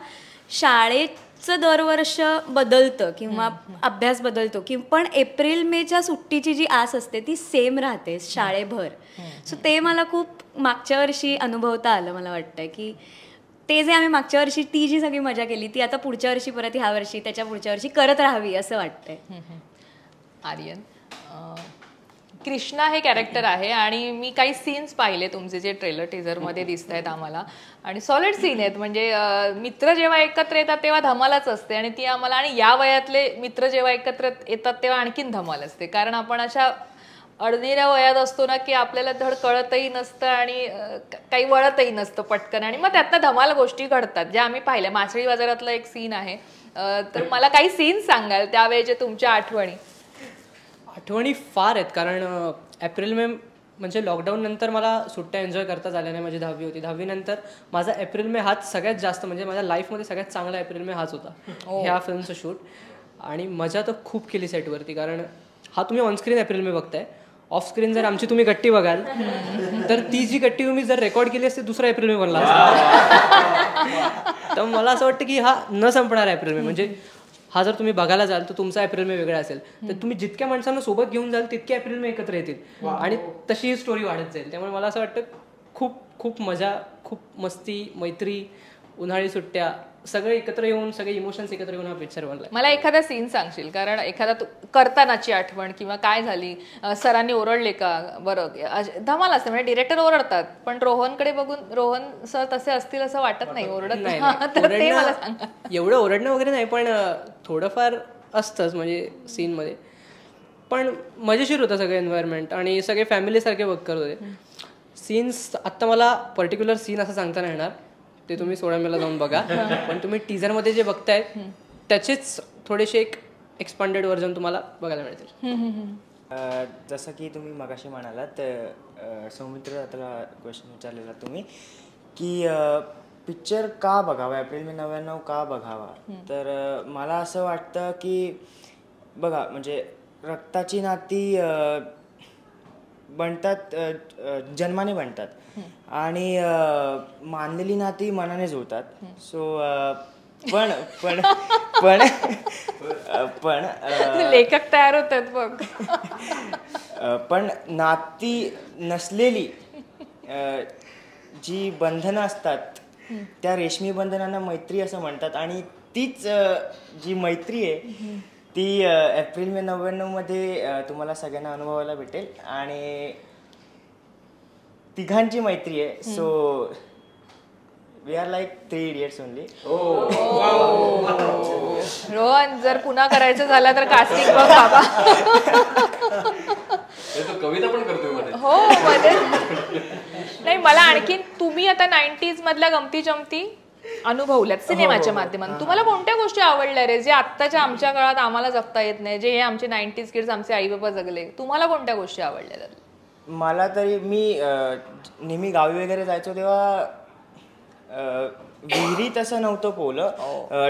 शाळेचं दरवर्ष बदलतं किंवा अभ्यास बदलतो की पण एप्रिल मेच्या सुट्टीची जी आस असते ती सेम राहते शाळेभर. सो ते मला खूप मागच्या वर्षी अनुभवता आलं. मला वाटतं की ते जे आम्ही मागच्या वर्षी ती जी सगळी मजा केली ती आता पुढच्या वर्षी परत ह्या वर्षी त्याच्या पुढच्या वर्षी करत राहावी असं वाटतंय. आर्यन, कृष्णा हे कॅरेक्टर आहे आणि मी काही सीन्स पाहिले तुमचे जे ट्रेलर टीझरमध्ये दिसत आहेत आम्हाला, आणि सॉलिड सीन आहेत. म्हणजे मित्र जेव्हा एकत्र येतात तेव्हा धमालच असते, आणि ती आम्हाला, आणि या वयातले मित्र जेव्हा एकत्र येतात तेव्हा आणखीन धमाल असते. कारण आपण अशा अडनेऱ्या वयात असतो ना की आपल्याला धड कळतही नसतं आणि काही वळतही नसतं पटकन, आणि मग त्यातनं धमाल गोष्टी घडतात ज्या आम्ही पाहिल्या. मासळी बाजारातला एक सीन आहे, तर मला काही सीन सांगाल त्यावेळेचे तुमच्या आठवणी फार आहेत. कारण एप्रिल मे म्हणजे लॉकडाऊन नंतर मला सुट्ट्या एन्जॉय करता झाल्या नाही. माझी 10वी होती. 10वी नंतर माझा एप्रिल मे हाच सगळ्यात जास्त, म्हणजे माझ्या लाईफमध्ये सगळ्यात चांगला एप्रिल मे हाच होता, ह्या फिल्मचं शूट. आणि मजा तर खूप केली सेटवरती. कारण हा तुम्ही ऑनस्क्रीन एप्रिल मे बघताय, ऑफ स्क्रीन जर आमची तुम्ही गट्टी बघाल तर ती जी गट्टी तुम्ही जर रेकॉर्ड केली असते दुसरा एप्रिल मे बनला असता. तर मला असं वाटतं की हा न संपणारा एप्रिल मे, म्हणजे हा जर तुम्ही बघायला जाल तर तुमचा एप्रिल मे वेगळा असेल, तर तुम्ही जितक्या माणसांना सोबत घेऊन जाल तितके एप्रिल मे एकत्र येतील आणि तशी ही स्टोरी वाढत जाईल. त्यामुळे मला असं वाटतं खूप खूप मजा, खूप मस्ती, मैत्री, उन्हाळी सुट्ट्या सगळे एकत्र येऊन, सगळे इमोशन्स एकत्र येऊन हा पिक्चर बनला. मला एखादा सीन सांगशील? कारण एखादा करतानाची आठवण किंवा काय झाली, सरांनी ओरडले का? बरं, धमाल असते म्हणजे डिरेक्टर ओरडतात, पण रोहनकडे बघून रोहन सर तसे असतील असं वाटत नाही, ओरडत नाही. तर ते मला सांगा. एवढं ओरडणं वगैरे नाही, पण थोडंफार असतंच म्हणजे सीनमध्ये. पण मजेशीर होतं सगळं एन्व्हायरमेंट आणि सगळे फॅमिलीसारखे वर्क करत होते. सीन्स आत्ता मला पर्टिक्युलर सीन असं सांगता नाही येणार, ते तुम्ही 16 मेला जाऊन बघा. पण तुम्ही टीझरमध्ये जे बघताय त्याचेच थोडेसे एक एक्सपांडेड व्हर्जन तुम्हाला बघायला मिळतील. जसं की तुम्ही मगाशी म्हणालात, सौमित्र आता क्वेश्चन विचारलेला तुम्ही की पिक्चर का बघावा, एप्रिल मे 99 का बघावा. तर मला असं वाटतं की बघा, म्हणजे रक्ताची नाती बनतात, जन्माने बनतात आणि मानलेली नाती मनाने जुळतात. सो पण पण पण पण लेखक तयार होतात बघ. पण नाती नसलेली जी बंधनं असतात त्या रेशमी बंधनांना मैत्री असं म्हणतात. आणि तीच जी मैत्री आहे ती एप्रिल मे 99 मध्ये तुम्हाला सगळ्यांना अनुभवायला भेटेल. आणि तिघांची मैत्री आहे. So we are like 3 idiots only. Rohan, जर पुन्हा करायचं झालं तर कास्टिंग बघ बाबा. कविता पण करतोय हो मध्ये. नाही, मला आणखीन तुम्ही आता 90s मधल्या गमती जमती अनुभवल्यात सिनेमाच्या माध्यमातून. तुम्हाला कोणत्या गोष्टी आवडल्या रे, जे आत्ताच्या आमच्या काळात आम्हाला जगता येत नाही, जे हे आमचे 90s किड्स आमचे आई बाबा जगले? तुम्हाला कोणत्या गोष्टी आवडल्या? मला तरी, मी नेहमी गावी वगैरे जायचो तेव्हा विहिरी तसं नव्हतं पोहलं,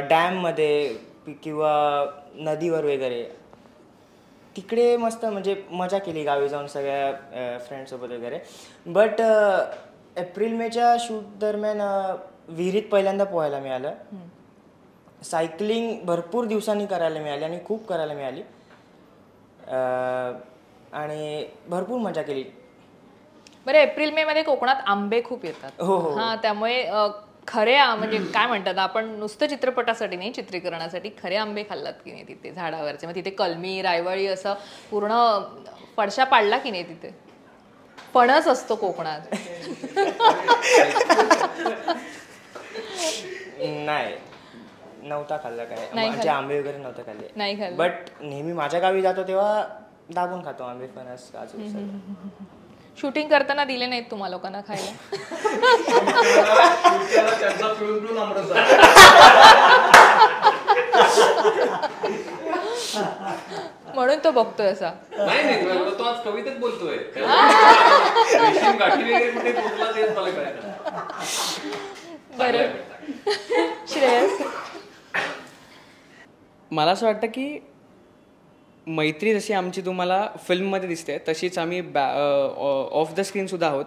डॅममध्ये किंवा नदीवर वगैरे तिकडे मस्त म्हणजे मजा केली गावी जाऊन सगळ्या फ्रेंड्ससोबत वगैरे. बट एप्रिल मेच्या शूट दरम्यान विहिरीत पहिल्यांदा पोहायला मिळालं. सायकलिंग भरपूर दिवसांनी करायला मिळाली आणि खूप करायला मिळाली आणि भरपूर मजा केली. बरं, एप्रिल मे मध्ये कोकणात आंबे खूप येतात. हा, त्यामुळे खरे म्हणजे काय म्हणतात आपण, नुसतं चित्रपटासाठी नाही, चित्रीकरणासाठी खरे आंबे खाल्लात की नाही तिथे झाडावरचे? मग तिथे कलमी, रायवळी असं पूर्ण फडशा पाडला की नाही तिथे? फणस असतो कोकणात. नाही, नव्हता खाल्ला काय, नाही म्हणजे आंबे वगैरे नव्हते खाल्ले. नाही खाल्लं. बट नेहमी माझ्या गावी जातो तेव्हा दाबून खातो आंबे, फणस, काजू सगळं. शूटिंग करताना दिले नाहीत तुम्हा लोकांना खायला? म्हणून तो बघतोय असा. नाही, तो आज कवितेत बोलतोय. रेशीम गाठी वगैरे कुठे पोहोचला तेच मला कळलं. बरं, श्रेयस. मला असं वाटतं की मैत्री जशी आमची तुम्हाला फिल्ममध्ये दिसते तशीच आम्ही ऑफ द स्क्रीनसुद्धा आहोत.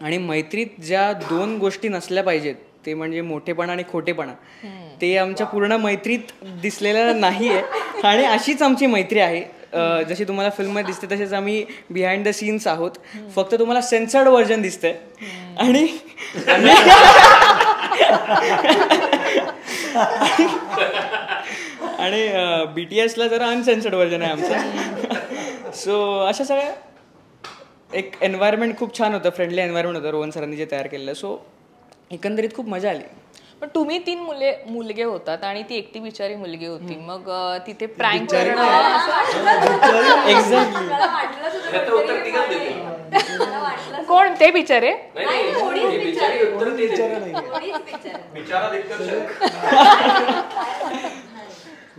आणि मैत्रीत ज्या 2 गोष्टी नसल्या पाहिजेत ते म्हणजे मोठेपणा आणि खोटेपणा, ते आमच्या पूर्ण मैत्रीत दिसलेलं नाही आहे. आणि अशीच आमची मैत्री आहे. जशी तुम्हाला फिल्ममध्ये दिसते तसेच आम्ही बिहाइंड द सीन्स आहोत. फक्त तुम्हाला सेन्सर्ड व्हर्जन दिसतंय. आणि आणि BTSला जरा अनसेन्सर्ड व्हर्जन आहे आमचं. सो अशा सगळ्या एक एन्व्हायरमेंट खूप छान होतं, फ्रेंडली एन्व्हायरमेंट होतं रोहन सरांनी जे तयार केलेलं. सो एकंदरीत खूप मजा आली. पण तुम्ही 3 मुलगे होतात आणि ती एकटी बिचारी मुलगी होती, मग तिथे प्रँक करणं. कोण ते बिचारे?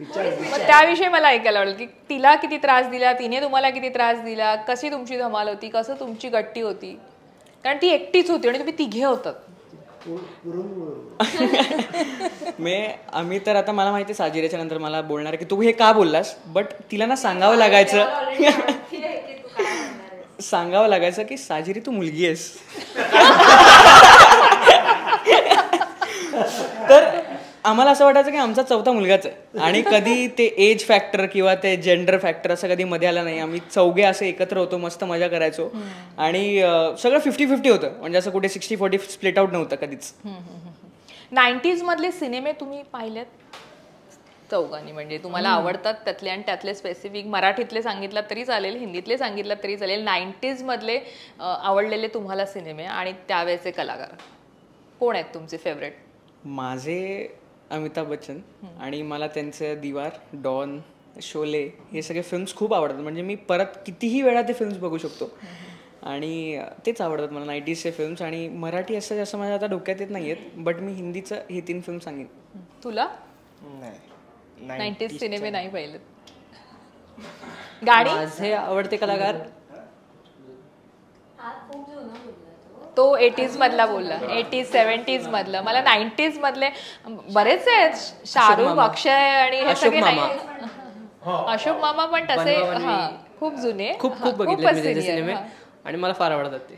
मग त्याविषयी मला ऐकायला आवडेल की तिला किती त्रास दिला, तिने तुम्हाला किती त्रास दिला, कशी तुमची धमाल होती, कसं तुमची गट्टी होती, कारण ती एकटीच होती आणि तुम्ही तिघे होतात. आम्ही तर आता मला माहिती साजिरेच्या नंतर मला बोलणार की तू हे का बोललास, बट तिला ना सांगावं लागायचं की साजिरी तू मुलगी आहेस. तर आम्हाला असं वाटायचं की आमचा 4था मुलगाच आहे. आणि कधी ते एज फॅक्टर किंवा ते जेंडर फॅक्टर असं कधी मध्ये आला नाही. आम्ही 4घे असे एकत्र होतो, मस्त मजा करायचो. आणि सगळं 50-50 होतं, म्हणजे असं कुठे 60-40 स्प्लिट आउट नव्हतं कधीच. 90s मधले सिनेमे तुम्ही पाहिलेत चौघांनी, म्हणजे तुम्हाला आवडतात त्यातले, आणि त्यातले स्पेसिफिक मराठीतले सांगितलात तरी चालेल, हिंदीतले सांगितलात तरी चालेल. 90s मधले आवडलेले तुम्हाला सिनेमे आणि त्यावेळेचे कलाकार कोण आहेत तुमचे फेवरेट? माझे अमिताभ बच्चन. आणि मला त्यांचे दीवार, डॉन, शोले हे सगळे फिल्म्स खूप आवडतात. म्हणजे मी परत कितीही वेळा ते फिल्म्स बघू शकतो. आणि तेच आवडतात मला 90sचे फिल्म्स. आणि मराठी असं जास्त माझ्या आता डोक्यात येत नाही आहेत, बट मी हिंदीचं हे 3 फिल्म सांगेन. तुला? नाही, 90s सिनेमे नाही पाहिलेत. गाडी? माझे आवडते कलाकार तो 80s मधला बोलला, 80s 70s मधलं. मला 90s मधले बरेच आहेत, शाहरुख, अक्षय आणि हे सगळे नाही. अशोक मामा पण तसे खूप जुने, खूप बघितले सिनेमे आणि मला फार आवडतात ते.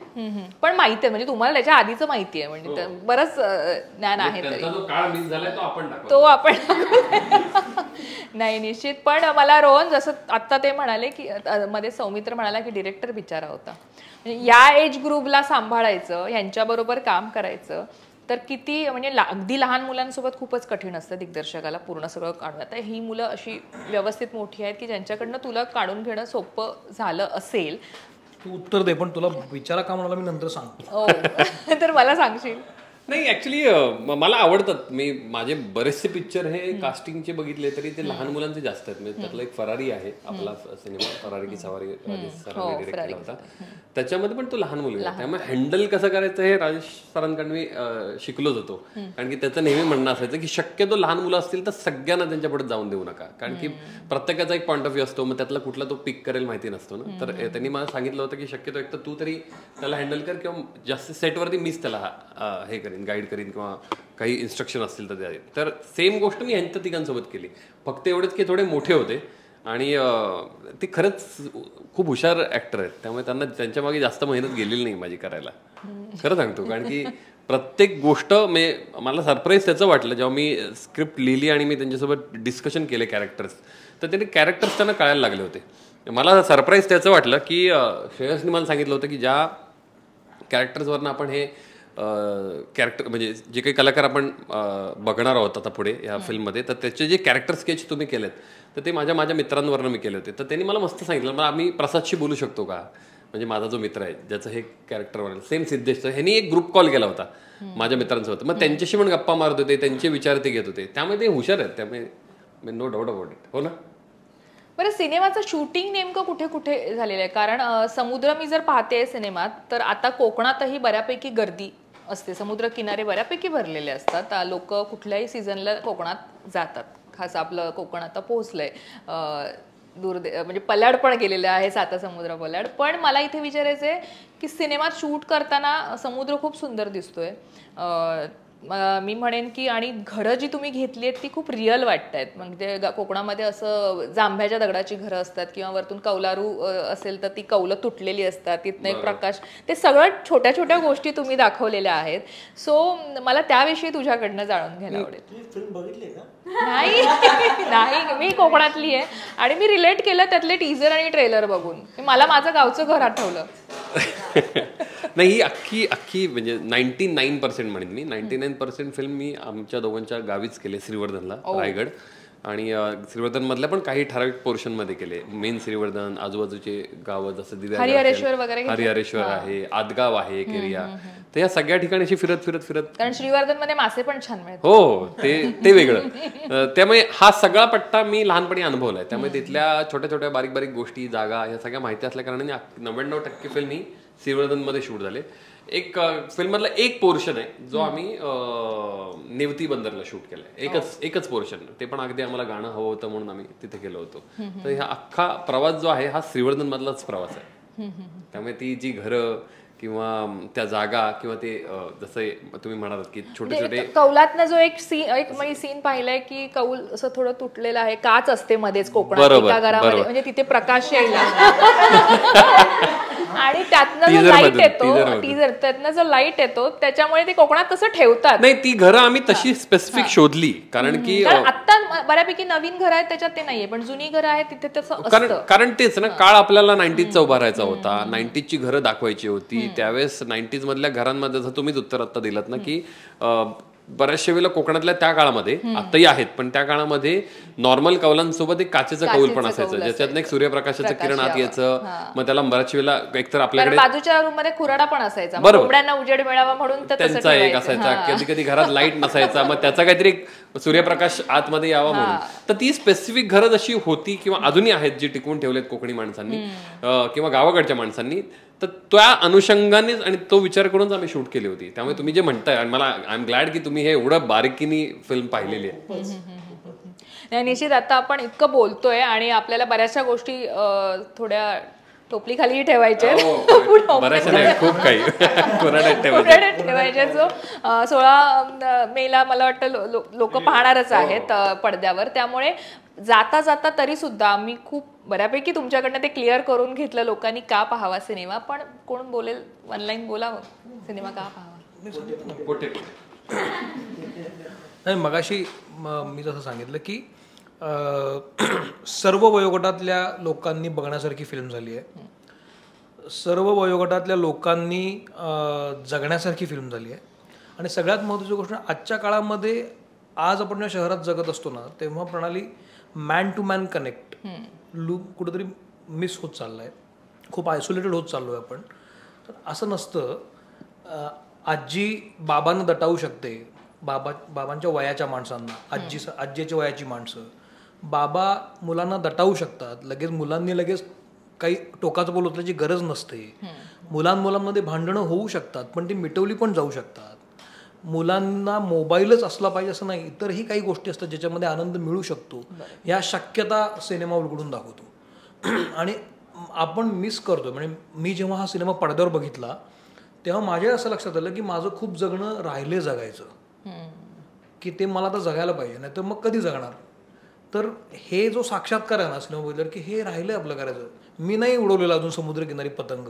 पण माहिती आहे, म्हणजे तुम्हाला त्याच्या आधीच माहिती आहे, म्हणजे बरंच ज्ञान आहे. तरी तो आपण नाही, निश्चित. पण मला रोहन, जसं आत्ता ते म्हणाले की मध्ये सौमित्र म्हणाला की डिरेक्टर बिचारा होता, म्हणजे या एज ग्रुपला सांभाळायचं, यांच्याबरोबर काम करायचं तर किती, म्हणजे अगदी लहान मुलांसोबत खूपच कठीण असतं दिग्दर्शकाला पूर्ण सगळं काढून. आता ही मुलं अशी व्यवस्थित मोठी आहेत की ज्यांच्याकडनं तुला काढून घेणं सोपं झालं असेल. तू उत्तर दे, पण तुला विचारा का म्हणाला मी नंतर सांगतो. तर मला सांगशील? नाही, ऍक्च्युली मला आवडतात. मी माझे बरेचसे पिक्चर हे कास्टिंगचे बघितले तरी ते लहान मुलांचे जास्त आहेत. म्हणजे त्यातला एक फरारी आहे आपला सिनेमा, फरारी की सवारी, राजेश सरांनी डिरेक्ट केला होता. त्याच्यामध्ये पण तो लहान मुलगा आहे, त्यामुळे हँडल कसं करायचं हे राजेश सरांकडून मी शिकलोच होतो. कारण की त्याचं नेहमी म्हणणं असायचं की शक्यतो लहान मुलं असतील तर सगळ्यांना त्यांच्या पुढे जाऊन देऊ नका, कारण की प्रत्येकाचा एक पॉईंट ऑफ व्ह्यू असतो, मग त्यातला कुठला तो पिक करेल माहिती नसतो ना. तर त्यांनी मला सांगितलं होतं की शक्यतो एक तर तू तरी त्याला हँडल कर, किंवा जास्त सेटवरती मीच त्याला हे गाईड करीन किंवा काही इन्स्ट्रक्शन असतील तर द्यावे. तर सेम गोष्ट मी ह्यांच्या तिघांसोबत केली, फक्त एवढेच की थोडे मोठे होते आणि ते खरंच खूप हुशार ऍक्टर आहेत, त्यामुळे त्यांना त्यांच्या मागे जास्त मेहनत गेलेली नाही माझी करायला, खरं सांगतो. कारण की प्रत्येक गोष्ट मला सरप्राईज त्याचं वाटलं जेव्हा मी स्क्रिप्ट लिहिली आणि मी त्यांच्यासोबत डिस्कशन केले कॅरेक्टर्स, तर त्यांनी कॅरेक्टर्स त्यांना कळायला लागले होते. मला सरप्राईज त्याचं वाटलं की श्रेयसने मला सांगितलं होतं की ज्या कॅरेक्टर्सवरनं आपण हे कॅरेक्टर, म्हणजे जे काही कलाकार आपण बघणार आहोत आता पुढे या फिल्ममध्ये, तर त्याचे जे कॅरेक्टर स्केच तुम्ही केलेत तर ते माझ्या मित्रांवरनं मी केले होते. तर त्यांनी मला मस्त सांगितलं, मग आम्ही प्रसादशी बोलू शकतो का, म्हणजे माझा जो मित्र आहे ज्याचं हे कॅरेक्टर बनलं सेम सिद्धेशचं, ह्यांनी एक ग्रुप कॉल केला होता माझ्या मित्रांसोबत. मग त्यांच्याशी पण गप्पा मारत होते, त्यांचे विचार ते घेत होते. त्यामुळे ते हुशार आहेत, त्यामुळे नो डाऊट अबाउट इट. हो ना. बरं, सिनेमाचं शूटिंग नेमकं कुठे कुठे झालेलं आहे? कारण समुद्र मी जर पाहते सिनेमात, तर आता कोकणातही बऱ्यापैकी गर्दी असते, समुद्र किनारे बऱ्यापैकी भरलेले असतात. लोक कुठल्याही सीझनला कोकणात जातात. खास आपलं कोकण आता पोहोचलंय, म्हणजे पल्याड पण गेलेलं आहे, साता समुद्र पल्याड. पण मला इथे विचारायचं आहे की सिनेमात शूट करताना समुद्र खूप सुंदर दिसतोय, मी म्हणेन की, आणि घरं जी तुम्ही घेतली आहेत ती खूप रिअल वाटत आहेत. म्हणजे कोकणामध्ये असं जांभ्याच्या दगडाची घरं असतात किंवा वरतून कौलारू असेल तर ती कौलं तुटलेली असतात, तिथनं एक प्रकाश, ते सगळं छोट्या छोट्या गोष्टी तुम्ही दाखवलेल्या आहेत. सो मला त्याविषयी तुझ्याकडनं जाणून घ्यायला आवडेल. फिल्म बघितली का? नाही नाही, मी कोकणातली आहे आणि मी रिलेट केलं त्यातले टीजर आणि ट्रेलर बघून. मला माझं गावचं घर आठवलं. नाही, ही अख्खी म्हणजे 99% म्हणेन मी, 99% फिल्म मी आमच्या दोघांच्या गावीच केले, श्रीवर्धनला, रायगड. आणि श्रीवर्धन मधल्या पण काही ठराविक पोर्शन मध्ये केले. मेन श्रीवर्धन, आजूबाजूचे गावं जसं हरिहरेश्वर वगैरे, हरिहरेश्वर आहे, आदगाव आहे, एक एरिया. तर या सगळ्या ठिकाणी अशी फिरत फिरत फिरत, कारण श्रीवर्धन मध्ये मासे पण छान मिळतात. हो, ते वेगळं. त्यामुळे हा सगळा पट्टा मी लहानपणी अनुभवलाय. त्यामुळे तिथल्या छोट्या छोट्या बारीक बारीक गोष्टी, जागा, ह्या सगळ्या माहिती असल्या कारणाने 99% फिल्म ही श्रीवर्धन मध्ये शूट झाले. एक फिल्म मधला एक पोर्शन आहे जो आम्ही नेवती बंदरला शूट केलाय, एकच पोर्शन. ते पण अगदी आम्हाला गाणं हवं होतं म्हणून आम्ही तिथे गेलो होतो. तर हा अख्खा प्रवास जो आहे हा श्रीवर्धन मधलाच प्रवास आहे. त्यामुळे ती जी घरं किंवा त्या जागा किंवा ते जसं तुम्ही म्हणालात की छोटे छोटे कौलातनं जो एक सीन पाहिलाय की कौल असं थोडं तुटलेलं आहे, काच असते मध्येच कोकणात एका घरामध्ये, म्हणजे तिथे प्रकाश यायला आणि त्यातनं जो लाईट येतो, टीजर त्यातनं जो लाईट येतो त्याच्यामुळे ते कोकणात तसं ठेवतात. नाही, ती घरं आम्ही तशी स्पेसिफिक शोधली, कारण की आता बऱ्यापैकी नवीन घरं आहेत त्याच्यात ते नाहीये, पण जुनी घरं आहेत तिथे तसं असतं. कारण तेच ना, काळ आपल्याला 90चा उभारायचा होता, 90ची घरं दाखवायची होती. त्यावेळेस 90s मधल्या घरांमध्ये जसं तुम्हीच उत्तर आता दिलात ना की बऱ्याचशा वेळेला कोकणातल्या त्या काळामध्ये, आताही आहेत, पण त्या काळामध्ये नॉर्मल कौलांसोबत एक काचेचं कौल पण असायचं, ज्याच्यात एक सूर्यप्रकाशाचं किरण आत यायचं. मग त्याला बऱ्याच वेळेला एकतर आपल्याकडे बाजूच्या रूम मध्ये खुराडा पण असायचा, कोंबड्यांना उजेड मिळावा म्हणून त्यांचा एक असायचा. कधी कधी घरात लाईट नसायचा, मग त्याचा काहीतरी एक सूर्यप्रकाश आतमध्ये यावा म्हणून. तर ती स्पेसिफिक घरं जशी होती किंवा अजूनही आहेत जी टिकवून ठेवलेत कोकणी माणसांनी किंवा गावाकडच्या माणसांनी, तर त्या अनुषंगानेच आणि तो विचार करूनच आम्ही शूट केली होती. त्यामुळे तुम्ही जे म्हणताय, आणि मला आय एम ग्लॅड की तुम्ही हे एवढं बारीकीने फिल्म पाहिलेली आहे. निश्चित आता आपण इतकं बोलतोय आणि आपल्याला बऱ्याचशा गोष्टी थोड्या टोपली खाली ठेवायच्या, खूप काही ठेवायच्या. जो 16 मेला मला वाटतं लोक पाहणारच आहेत पडद्यावर. त्यामुळे जाता जाता तरी सुद्धा मी खूप बऱ्यापैकी तुमच्याकडनं ते क्लिअर करून घेतलं लोकांनी का पाहावा सिनेमा. पण कोण बोलेल, ऑनलाईन बोलावं, सिनेमा का पाहावा? नाही, मगाशी मी जसं सांगितलं की सर्व वयोगटातल्या लोकांनी बघण्यासारखी फिल्म झाली आहे, सर्व वयोगटातल्या लोकांनी जगण्यासारखी फिल्म झाली आहे. आणि सगळ्यात महत्त्वाची गोष्ट, आजच्या काळामध्ये आज आपण जेव्हा शहरात जगत असतो ना, तेव्हा प्रणाली मॅन टू मॅन कनेक्ट कुठेतरी मिस होत चाललाय, खूप आयसोलेटेड होत चाललो आहे आपण. तर असं नसतं. आजी बाबांना दटावू शकते, बाबांच्या वयाच्या माणसांना, आजीच्या वयाची माणसं, बाबा मुलांना दटावू शकतात. लगेच मुलांनी लगेच काही टोकाचं बोल उचलायची गरज नसते. मुलांमध्ये भांडणं होऊ शकतात, पण ती मिटवली पण जाऊ शकतात. मुलांना मोबाईलच असला पाहिजे असं नाही, इतरही काही गोष्टी असतात ज्याच्यामध्ये आनंद मिळू शकतो. या शक्यता सिनेमा उलगडून दाखवतो. आणि आपण मिस करतो. म्हणजे मी जेव्हा हा सिनेमा पडद्यावर बघितला तेव्हा माझ्या असं लक्षात आलं की माझं खूप जगणं राहिले जगायचं, की ते मला आता जगायला पाहिजे, नाही तर मग कधी जगणार. तर हे जो साक्षात्कार आहे ना सिनेमा बघितल्यावर, की हे राहिलं आपलं करायचं. मी नाही उडवलेला अजून समुद्रकिनारी पतंग,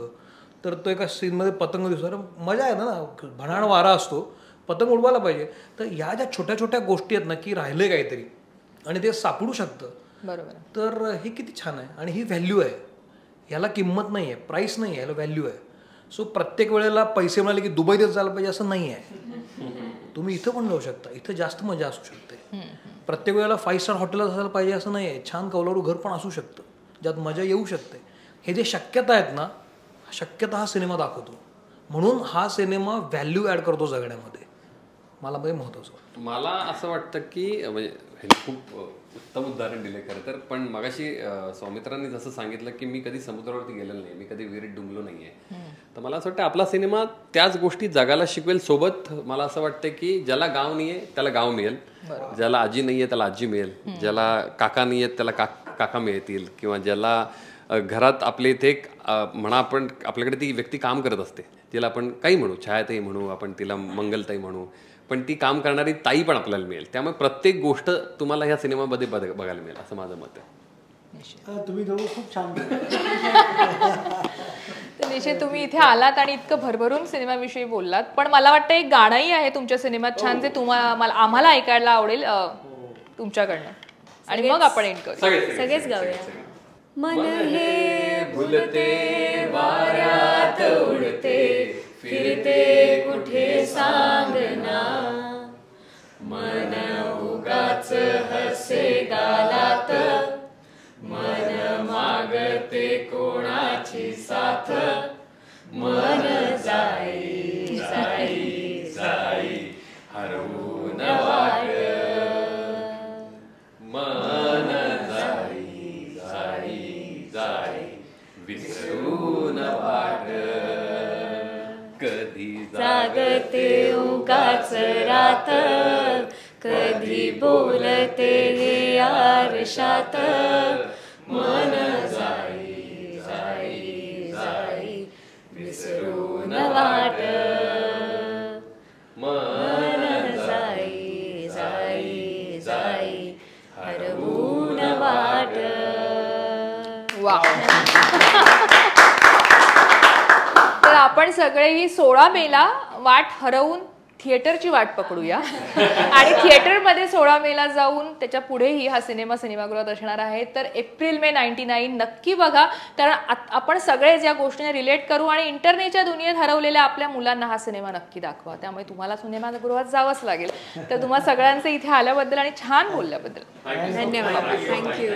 तर तो एका सीनमध्ये पतंग दिसतो, मजा आहे ना, भणाण वारा असतो, पतंग उडवायला पाहिजे. तर या ज्या छोट्या छोट्या गोष्टी आहेत ना, की राहिले काहीतरी आणि ते सापडू शकतं, बरोबर, तर हे किती छान आहे. आणि ही व्हॅल्यू आहे, याला किंमत नाही आहे, प्राईस नाही आहे, याला व्हॅल्यू आहे. सो प्रत्येक वेळेला पैसे मिळाले की दुबईतच जायला पाहिजे असं नाही आहे. तुम्ही इथं पण जाऊ शकता, इथं जास्त मजा असू शकते. प्रत्येक वेळेला 5 स्टार हॉटेलच असायला पाहिजे असं नाही आहे, छान कौलारू घर पण असू शकतं ज्यात मजा येऊ शकते. हे जे शक्यता आहेत ना, शक्यता हा सिनेमा दाखवतो. म्हणून हा सिनेमा व्हॅल्यू ॲड करतो जगण्यामध्ये. मला ते महत्त्वाचं वाटतं. मला असं वाटतं की म्हणजे हे खूप उत्तम उदाहरण दिले खरं तर. पण मगाशी सौमित्रांनी जसं सांगितलं की मी कधी समुद्रावरती गेलेलो नाही, मी कधी विहिरीत डुंबलो नाहीये, तर मला असं वाटतं आपला सिनेमा त्याच गोष्टी जगाला शिकवेल. सोबत मला असं वाटतं की ज्याला गाव नाहीये त्याला गाव मिळेल, ज्याला आजी नाहीये त्याला आजी मिळेल, ज्याला काका नाहीयेत त्याला काका मिळतील, किंवा ज्याला घरात आपले इथे एक म्हणा आपण आपल्याकडे ती व्यक्ती काम करत असते, तिला आपण काही म्हणू, छायाताई म्हणू, आपण तिला मंगलताई म्हणू, पण ती काम करणारी ताई पण आपल्याला मिळेल. त्यामुळे प्रत्येक गोष्ट तुम्हाला ह्या सिनेमामध्ये बघायला मिळेल असं माझं मत आहे. तुम्ही दोघं खूप छान तर निश्चित तुम्ही इथे आलात आणि इतकं भरभरून सिनेमाविषयी बोललात. पण मला वाटतं एक गाणंही आहे तुमच्या सिनेमात छान, जे आम्हाला ऐकायला आवडेल तुमच्याकडनं, आणि मग आपण एंड करू. सगळेच गाऊया. मन हे भुलते वाऱ्यात उडते, फिरते कुठे सांगना, मन उगाच हसे गालात, मन मागते कोणाची साथ, मन जाई जाई जाई हरवून वाट, मन जाई जाई जाई विसरून वाट, कधी जागते उगाच रात, कधी बोलते हे आरशात, मन जाई जाई जाई विसरून वाट, मन जाई जाई जाई हरवून वाट. वा. तर आपण सगळेही 16 मेला वाट हरवून थिएटरची वाट पकडूया आणि थिएटरमध्ये 16 मेला जाऊन त्याच्या पुढेही हा सिनेमा सिनेमागृहात असणार आहे. तर एप्रिल मे 99 नक्की बघा, कारण आपण सगळेच या गोष्टीने रिलेट करू आणि इंटरनेटच्या दुनियेत हरवलेल्या आपल्या मुलांना हा सिनेमा नक्की दाखवा. त्यामुळे तुम्हाला सिनेमागृहात जावंच लागेल. तर तुम्हा सगळ्यांचं इथे आल्याबद्दल आणि छान बोलल्याबद्दल धन्यवाद. थँक्यू.